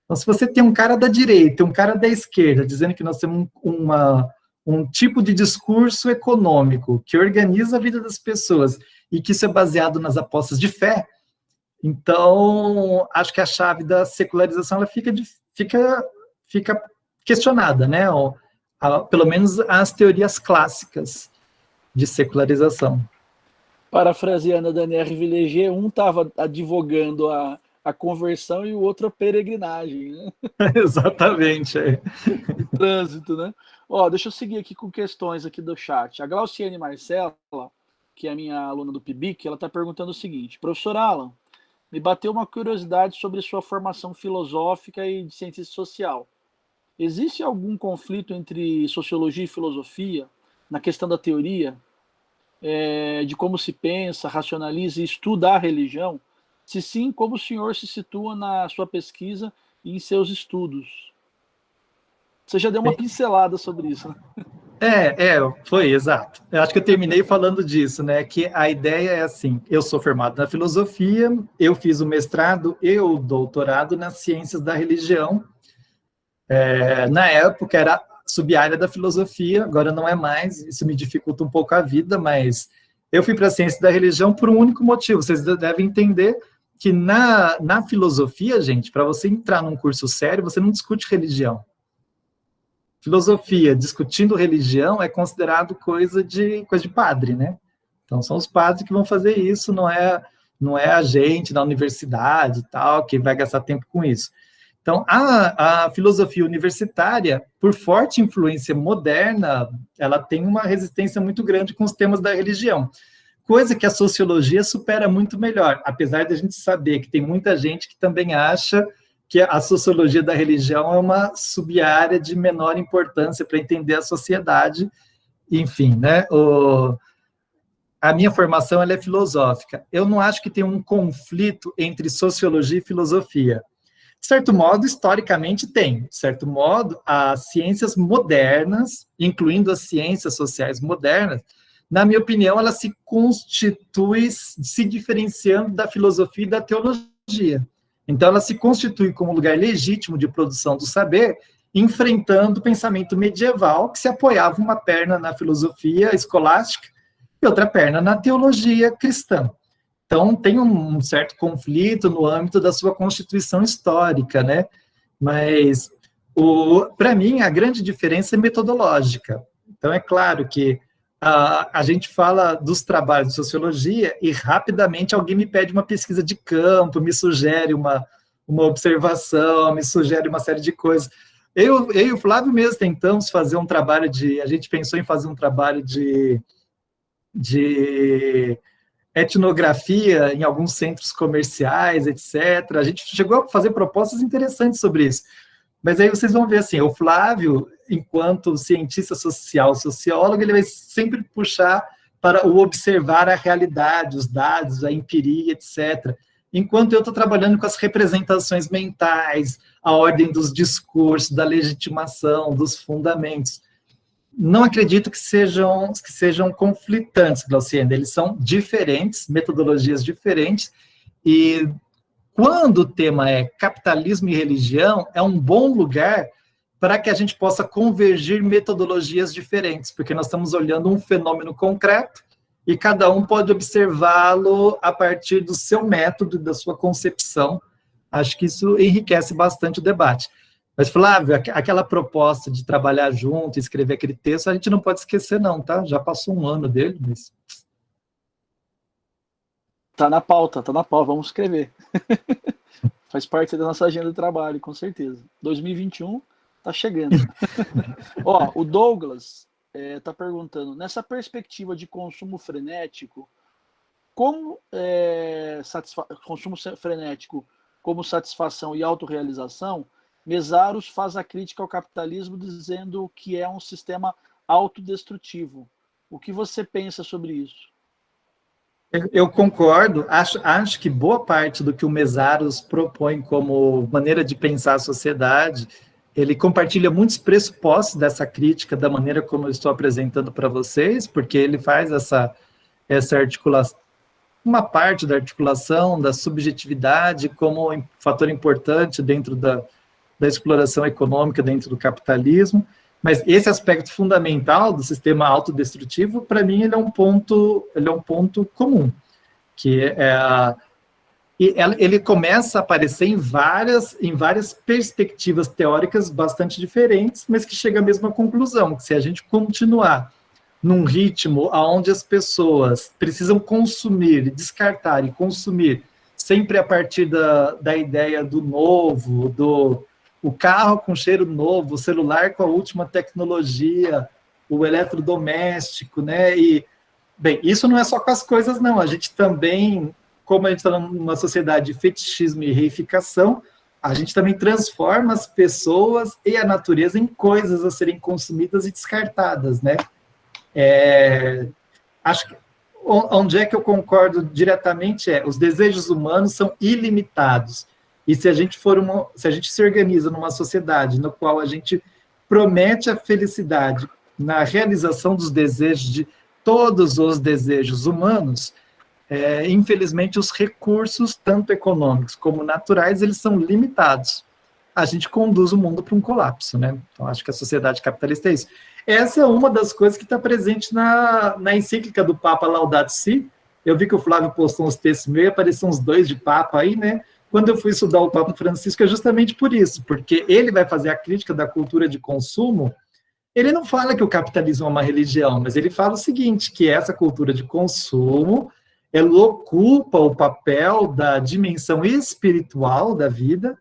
Então, se você tem um cara da direita, um cara da esquerda, dizendo que nós temos um tipo de discurso econômico que organiza a vida das pessoas e que isso é baseado nas apostas de fé, então, acho que a chave da secularização ela fica questionada, né? Pelo menos as teorias clássicas de secularização. Parafraseando a Daniel Villegé, um estava advogando a conversão e o outro a peregrinagem, né? Exatamente. O trânsito, né? Ó, deixa eu seguir aqui com questões aqui do chat. A Glauciane Marcela, que é a minha aluna do PIBIC, ela está perguntando o seguinte: professor Alan, me bateu uma curiosidade sobre sua formação filosófica e de ciência social. Existe algum conflito entre sociologia e filosofia na questão da teoria, de como se pensa, racionaliza e estuda a religião? Se sim, como o senhor se situa na sua pesquisa e em seus estudos? Você já deu uma pincelada sobre isso, né? Foi, exato. Eu acho que eu terminei falando disso, né? Que a ideia é assim, eu sou formado na filosofia, eu fiz o mestrado e o doutorado nas ciências da religião. Na época era sub-área da filosofia, agora não é mais, isso me dificulta um pouco a vida, mas eu fui para a ciência da religião por um único motivo. Vocês devem entender que na filosofia, gente, para você entrar num curso sério, você não discute religião. Filosofia, discutindo religião, é considerado coisa de padre, né? Então, são os padres que vão fazer isso, não é a gente na universidade e tal, que vai gastar tempo com isso. Então, a filosofia universitária, por forte influência moderna, ela tem uma resistência muito grande com os temas da religião, coisa que a sociologia supera muito melhor, apesar de a gente saber que tem muita gente que também acha que a sociologia da religião é uma sub-área de menor importância para entender a sociedade, enfim, né? A minha formação ela é filosófica. Eu não acho que tem um conflito entre sociologia e filosofia. De certo modo, historicamente tem. De certo modo, as ciências modernas, incluindo as ciências sociais modernas, na minha opinião, elas se constituem, se diferenciando da filosofia e da teologia. Então, ela se constitui como lugar legítimo de produção do saber, enfrentando o pensamento medieval, que se apoiava uma perna na filosofia escolástica e outra perna na teologia cristã. Então, tem um certo conflito no âmbito da sua constituição histórica, né? Mas, para mim, a grande diferença é metodológica. Então, é claro que a gente fala dos trabalhos de sociologia e rapidamente alguém me pede uma pesquisa de campo, me sugere uma observação, me sugere uma série de coisas. Eu e o Flávio mesmo tentamos fazer um trabalho a gente pensou em fazer um trabalho de etnografia em alguns centros comerciais, etc. A gente chegou a fazer propostas interessantes sobre isso. Mas aí vocês vão ver assim, o Flávio, enquanto cientista social, sociólogo, ele vai sempre puxar para o observar a realidade, os dados, a empiria, etc. Enquanto eu estou trabalhando com as representações mentais, a ordem dos discursos, da legitimação, dos fundamentos. Não acredito que sejam conflitantes, Glauciane, eles são diferentes, metodologias diferentes, e quando o tema é capitalismo e religião, é um bom lugar para que a gente possa convergir metodologias diferentes, porque nós estamos olhando um fenômeno concreto e cada um pode observá-lo a partir do seu método, da sua concepção. Acho que isso enriquece bastante o debate. Mas, Flávio, aquela proposta de trabalhar junto, escrever aquele texto, a gente não pode esquecer não, tá? Já passou um ano dele, mas... Tá na pauta, vamos escrever. Faz parte da nossa agenda de trabalho, com certeza. 2021 tá chegando. Ó, o Douglas tá perguntando, nessa perspectiva de consumo frenético, como consumo frenético como satisfação e autorrealização, Mesaros faz a crítica ao capitalismo dizendo que é um sistema autodestrutivo. O que você pensa sobre isso? Eu concordo, acho que boa parte do que o Mesaros propõe como maneira de pensar a sociedade, ele compartilha muitos pressupostos dessa crítica, da maneira como eu estou apresentando para vocês, porque ele faz essa articulação, uma parte da articulação da subjetividade como um fator importante dentro da exploração econômica, dentro do capitalismo, mas esse aspecto fundamental do sistema autodestrutivo, para mim, ele é um ponto comum, que ele começa a aparecer em várias perspectivas teóricas bastante diferentes, mas que chega à mesma conclusão, que se a gente continuar num ritmo onde as pessoas precisam consumir, descartar e consumir, sempre a partir da ideia do novo, o carro com cheiro novo, o celular com a última tecnologia, o eletrodoméstico, né? E, bem, isso não é só com as coisas, não. A gente também, como a gente está numa sociedade de fetichismo e reificação, a gente também transforma as pessoas e a natureza em coisas a serem consumidas e descartadas, né? Acho que onde é que eu concordo diretamente os desejos humanos são ilimitados. E se a gente se organiza numa sociedade no qual a gente promete a felicidade na realização dos desejos, de todos os desejos humanos, infelizmente os recursos, tanto econômicos como naturais, eles são limitados. A gente conduz o mundo para um colapso, né? Então, acho que a sociedade capitalista é isso. Essa é uma das coisas que está presente na encíclica do Papa Laudato Si. Eu vi que o Flávio postou uns textos meio, apareceram uns 2 de Papa aí, né? Quando eu fui estudar o Papa Francisco, é justamente por isso, porque ele vai fazer a crítica da cultura de consumo. Ele não fala que o capitalismo é uma religião, mas ele fala o seguinte, que essa cultura de consumo, ela ocupa o papel da dimensão espiritual da vida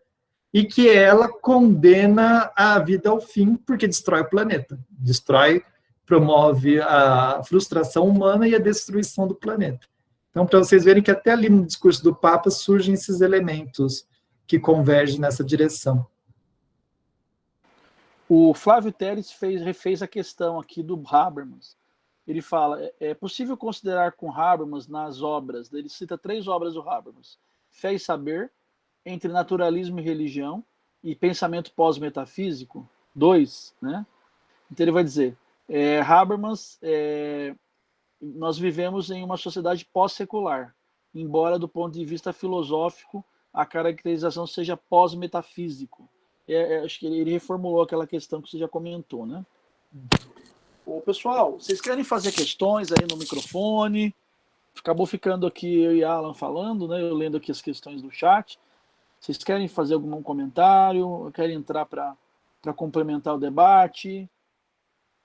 e que ela condena a vida ao fim, porque destrói o planeta, promove a frustração humana e a destruição do planeta. Então, para vocês verem que até ali no discurso do Papa surgem esses elementos que convergem nessa direção. O Flávio Teres refez a questão aqui do Habermas. Ele fala, é possível considerar com Habermas nas obras, ele cita 3 obras do Habermas, Fé e Saber, Entre Naturalismo e Religião e Pensamento Pós-Metafísico, 2, né? Então ele vai dizer, Habermas... nós vivemos em uma sociedade pós-secular, embora do ponto de vista filosófico a caracterização seja pós-metafísico. Acho que ele reformulou aquela questão que você já comentou, né? Ô, pessoal, vocês querem fazer questões aí no microfone? Acabou ficando aqui eu e Alan falando, né? Eu lendo aqui as questões do chat. Vocês querem fazer algum comentário? Querem entrar para complementar o debate?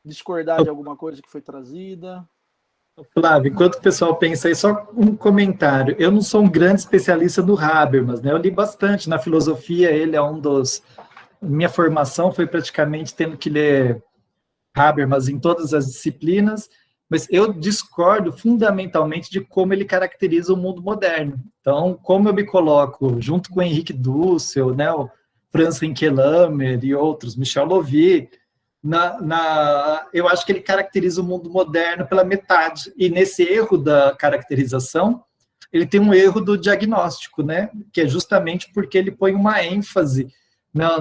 Discordar de alguma coisa que foi trazida? Flávio, enquanto o pessoal pensa aí, só um comentário. Eu não sou um grande especialista do Habermas, né? Eu li bastante na filosofia, ele é um dos... Minha formação foi praticamente tendo que ler Habermas em todas as disciplinas, mas eu discordo fundamentalmente de como ele caracteriza o mundo moderno. Então, como eu me coloco junto com o Henrique Dussel, né, o Franz Rinkelhammer e outros, Michel Lovy, eu acho que ele caracteriza o mundo moderno pela metade, e nesse erro da caracterização, ele tem um erro do diagnóstico, né, que é justamente porque ele põe uma ênfase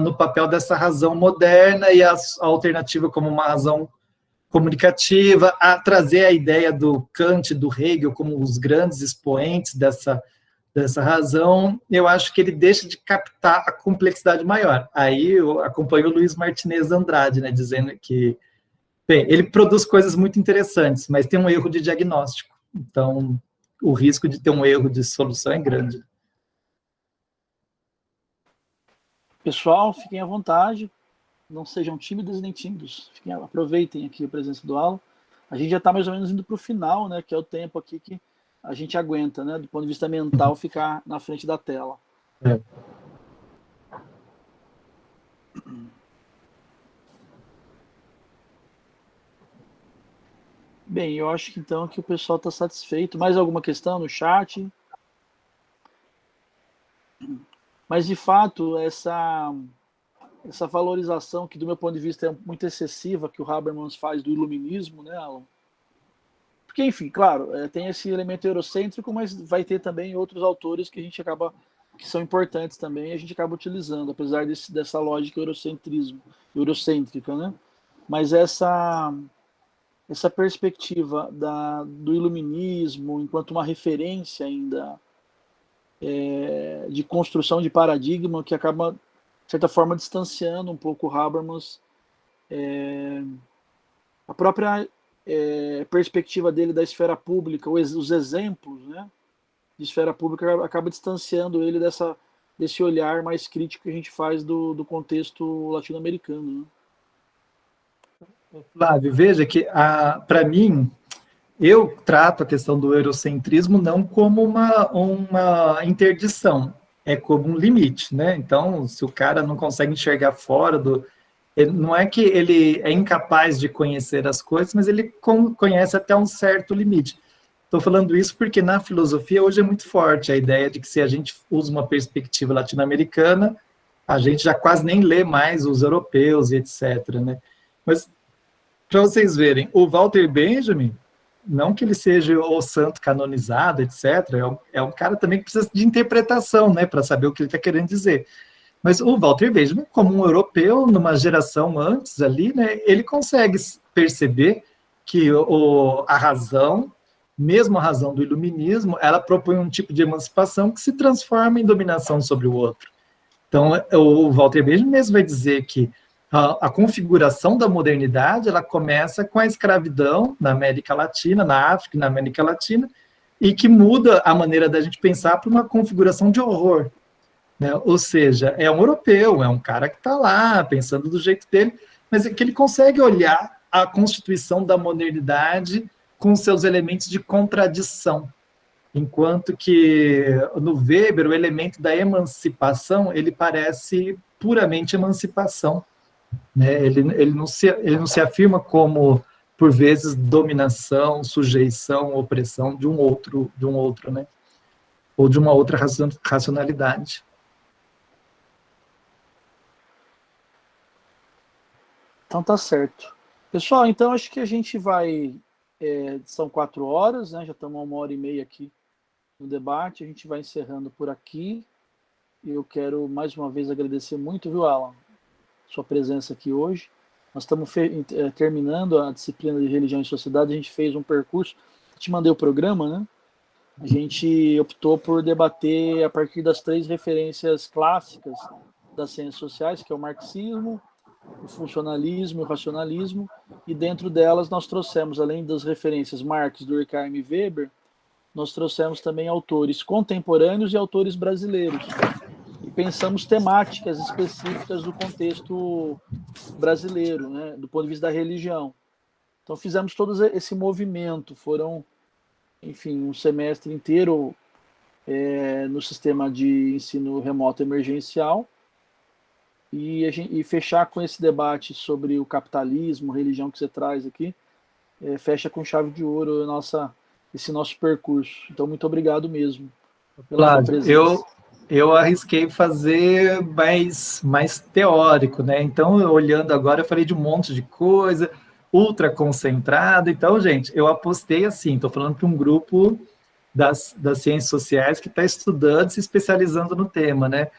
no papel dessa razão moderna e a alternativa como uma razão comunicativa, a trazer a ideia do Kant e do Hegel como os grandes expoentes dessa razão. Eu acho que ele deixa de captar a complexidade maior. Aí eu acompanho o Luiz Martinez Andrade, né, dizendo que, bem, ele produz coisas muito interessantes, mas tem um erro de diagnóstico. Então, o risco de ter um erro de solução é grande. Pessoal, fiquem à vontade, não sejam tímidos nem tímidos, aproveitem aqui a presença do Alan. A gente já está mais ou menos indo para o final, né, que é o tempo aqui que a gente aguenta, né, do ponto de vista mental, ficar na frente da tela. É. Bem, eu acho que então que o pessoal está satisfeito. Mais alguma questão no chat? Mas, de fato, essa valorização que, do meu ponto de vista, é muito excessiva, que o Habermas faz do iluminismo, né, Alan? Porque, enfim, claro, tem esse elemento eurocêntrico, mas vai ter também outros autores que a gente acaba, que são importantes também, e a gente acaba utilizando, apesar dessa lógica eurocêntrica, né? Mas essa perspectiva do iluminismo, enquanto uma referência ainda de construção de paradigma, que acaba, de certa forma, distanciando um pouco o Habermas, a própria perspectiva dele da esfera pública, os exemplos, né, de esfera pública, acaba distanciando ele desse olhar mais crítico que a gente faz do contexto latino-americano, né? Flávio, veja que, para mim, eu trato a questão do eurocentrismo não como uma interdição, é como um limite, né? Então, se o cara não consegue enxergar fora não é que ele é incapaz de conhecer as coisas, mas ele conhece até um certo limite. Estou falando isso porque na filosofia hoje é muito forte a ideia de que se a gente usa uma perspectiva latino-americana, a gente já quase nem lê mais os europeus e etc., né? Mas, para vocês verem, o Walter Benjamin, não que ele seja o santo canonizado, etc., é um cara também que precisa de interpretação, né, para saber o que ele está querendo dizer. Mas o Walter Benjamin, como um europeu, numa geração antes ali, né, ele consegue perceber que a razão, mesmo a razão do iluminismo, ela propõe um tipo de emancipação que se transforma em dominação sobre o outro. Então, o Walter Benjamin mesmo vai dizer que a configuração da modernidade, ela começa com a escravidão na América Latina, na África e na América Latina, e que muda a maneira da gente pensar para uma configuração de horror, né? Ou seja, é um europeu, é um cara que está lá, pensando do jeito dele, mas é que ele consegue olhar a constituição da modernidade com seus elementos de contradição, enquanto que no Weber, o elemento da emancipação, ele parece puramente emancipação, né? Ele não se afirma como, por vezes, dominação, sujeição, opressão de um outro, né? Ou de uma outra racionalidade. Então tá certo. Pessoal, então acho que a gente vai... são 4 horas, né? Já estamos 1h30 aqui no debate. A gente vai encerrando por aqui. Eu quero mais uma vez agradecer muito, viu, Alan, sua presença aqui hoje. Nós estamos terminando a disciplina de Religião e Sociedade. A gente fez um percurso. Te mandei o programa, né? a gente optou por debater a partir das 3 referências clássicas das ciências sociais, que é o marxismo, o funcionalismo e o racionalismo, e dentro delas nós trouxemos, além das referências Marx, Durkheim e Weber, nós trouxemos também autores contemporâneos e autores brasileiros. E pensamos temáticas específicas do contexto brasileiro, né, do ponto de vista da religião. Então fizemos todo esse movimento, foram, enfim, um semestre inteiro no sistema de ensino remoto emergencial, e fechar com esse debate sobre o capitalismo, religião que você traz aqui, fecha com chave de ouro esse nosso percurso. Então, muito obrigado mesmo pela sua presença. Eu arrisquei fazer mais teórico, né? Então, olhando agora, eu falei de um monte de coisa, ultra concentrado. Então, gente, eu apostei assim, estou falando para um grupo das ciências sociais que está estudando, se especializando no tema, né?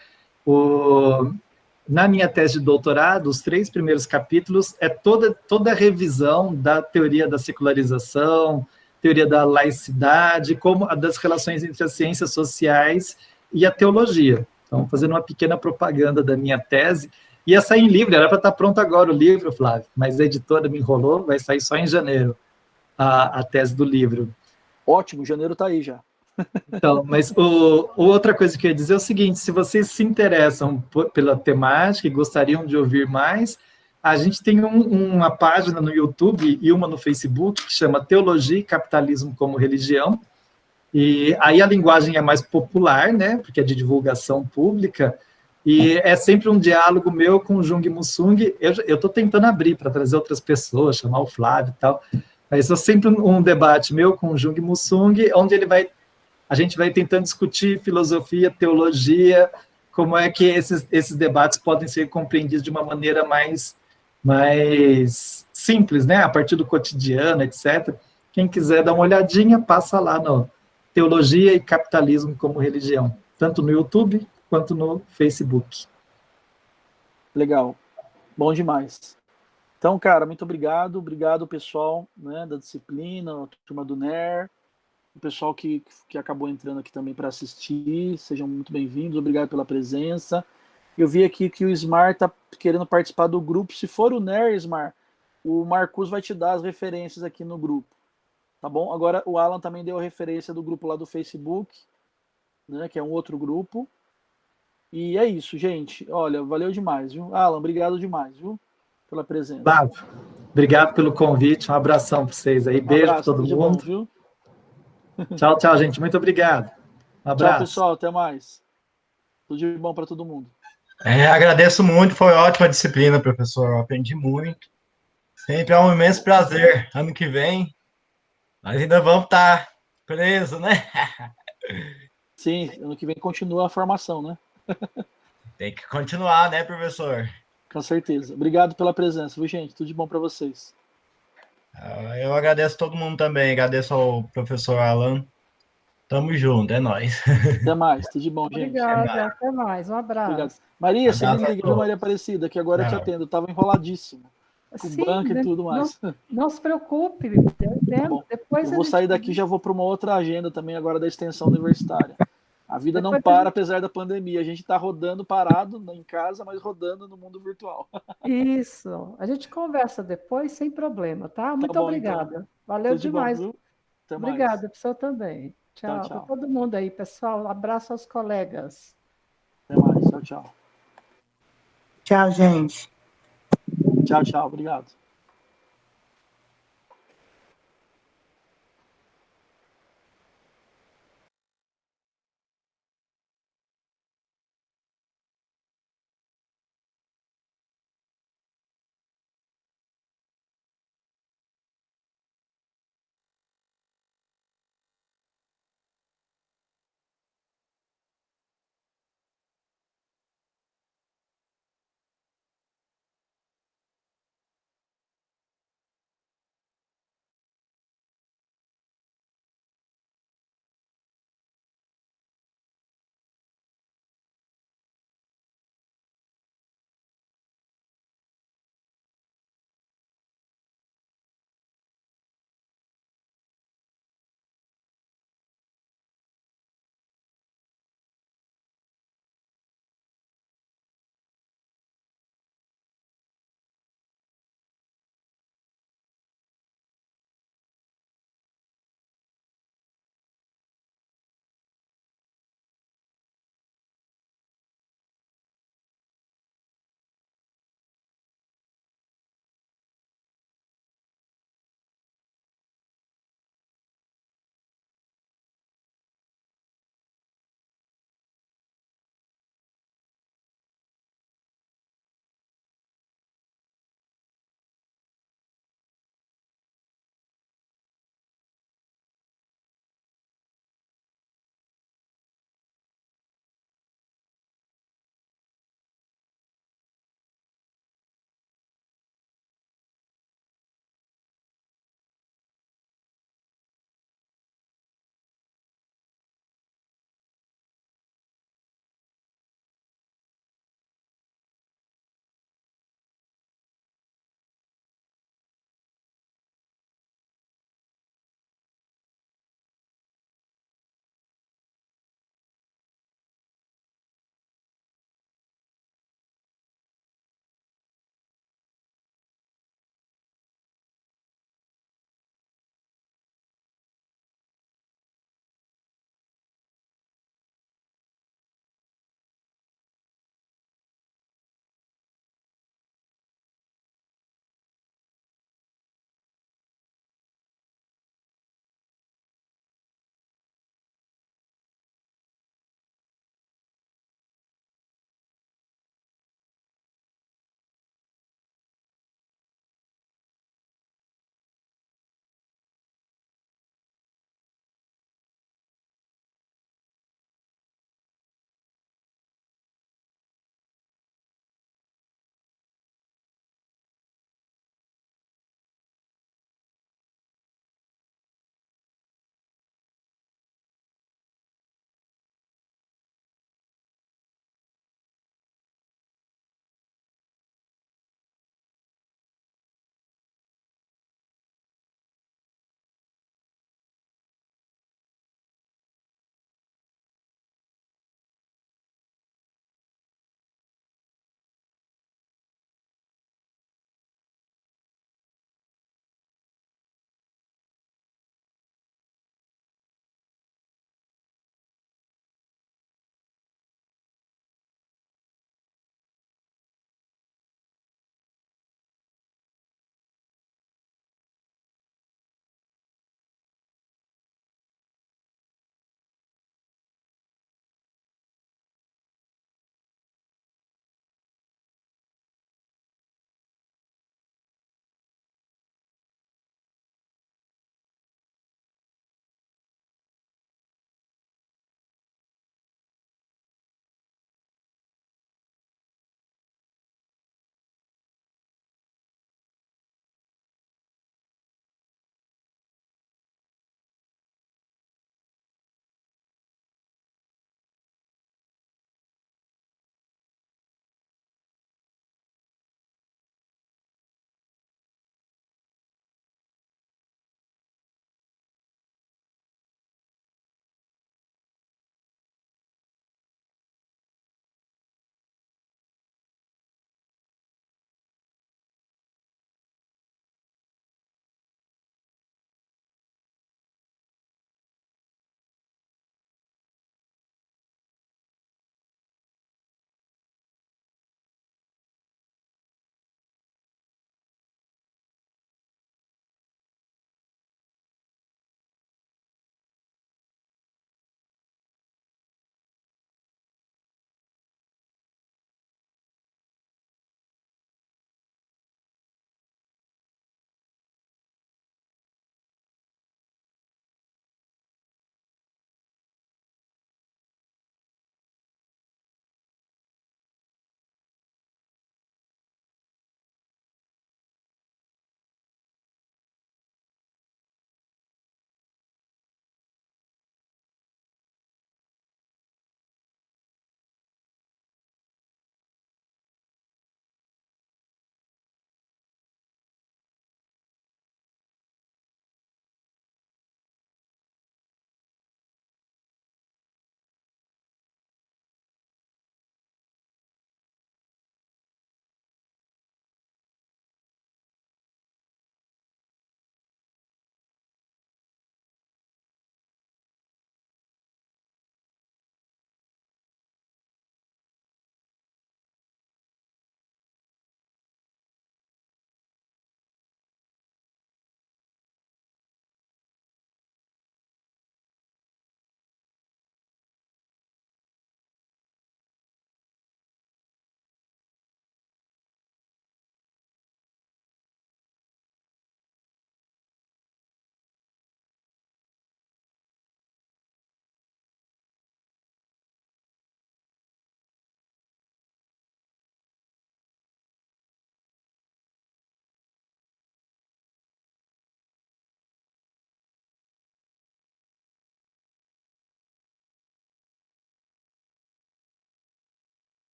Na minha tese de doutorado, os 3 primeiros capítulos é toda a revisão da teoria da secularização, teoria da laicidade, como a das relações entre as ciências sociais e a teologia. Então, fazendo uma pequena propaganda da minha tese, ia sair em livro, era para estar pronto agora o livro, Flávio, mas a editora me enrolou, vai sair só em janeiro a tese do livro. Ótimo, janeiro está aí já. Então, mas outra coisa que eu ia dizer é o seguinte, se vocês se interessam pela temática e gostariam de ouvir mais, a gente tem uma página no YouTube e uma no Facebook que chama Teologia e Capitalismo como Religião, e aí a linguagem é mais popular, né, porque é de divulgação pública, e é sempre um diálogo meu com o Jung Musung. Eu estou tentando abrir para trazer outras pessoas, chamar o Flávio e tal, mas é sempre um debate meu com o Jung Musung, onde a gente vai tentando discutir filosofia, teologia, como é que esses debates podem ser compreendidos de uma maneira mais simples, né? A partir do cotidiano, etc. Quem quiser dar uma olhadinha, passa lá no Teologia e Capitalismo como Religião, tanto no YouTube quanto no Facebook. Legal, bom demais. Então, cara, muito obrigado pessoal, né, da disciplina, a turma do NER, o pessoal que acabou entrando aqui também para assistir, sejam muito bem-vindos, obrigado pela presença. Eu vi aqui que o Ismar está querendo participar do grupo. Se for o NER, Ismar, o Marcus vai te dar as referências aqui no grupo, tá bom? Agora, o Alan também deu a referência do grupo lá do Facebook, né, que é um outro grupo. E é isso, gente. Olha, valeu demais, viu? Alan, obrigado demais, viu? Pela presença. Flávio, obrigado pelo convite, um abração para vocês aí, beijo para todo mundo. Bom, viu? Tchau, gente. Muito obrigado. Um abraço. Tchau, pessoal. Até mais. Tudo de bom para todo mundo. Agradeço muito. Foi ótima disciplina, professor. Eu aprendi muito. Sempre é um imenso prazer. Ano que vem, nós ainda vamos estar presos, né? Sim, ano que vem continua a formação, né? Tem que continuar, né, professor? Com certeza. Obrigado pela presença, viu, gente? Tudo de bom para vocês. Eu agradeço todo mundo também, agradeço ao professor Alan. Tamo junto, é nóis. Até mais, tudo de bom, gente. Obrigada, até mais, um abraço. Obrigado. Maria, você me liga, viu, Maria Aparecida, que agora eu te atendo, eu estava enroladíssimo, com banco e tudo mais. Não se preocupe, depois eu vou sair daqui e já vou para uma outra agenda também agora da extensão universitária. A vida não para, apesar da pandemia. A gente está rodando parado em casa, mas rodando no mundo virtual. Isso. A gente conversa depois, sem problema, tá? Muito obrigada. Então. Valeu demais. Obrigada, pessoal também. Tchau. Para todo mundo aí, pessoal. Abraço aos colegas. Até mais. Tchau, tchau. Tchau, gente. Tchau, tchau. Obrigado.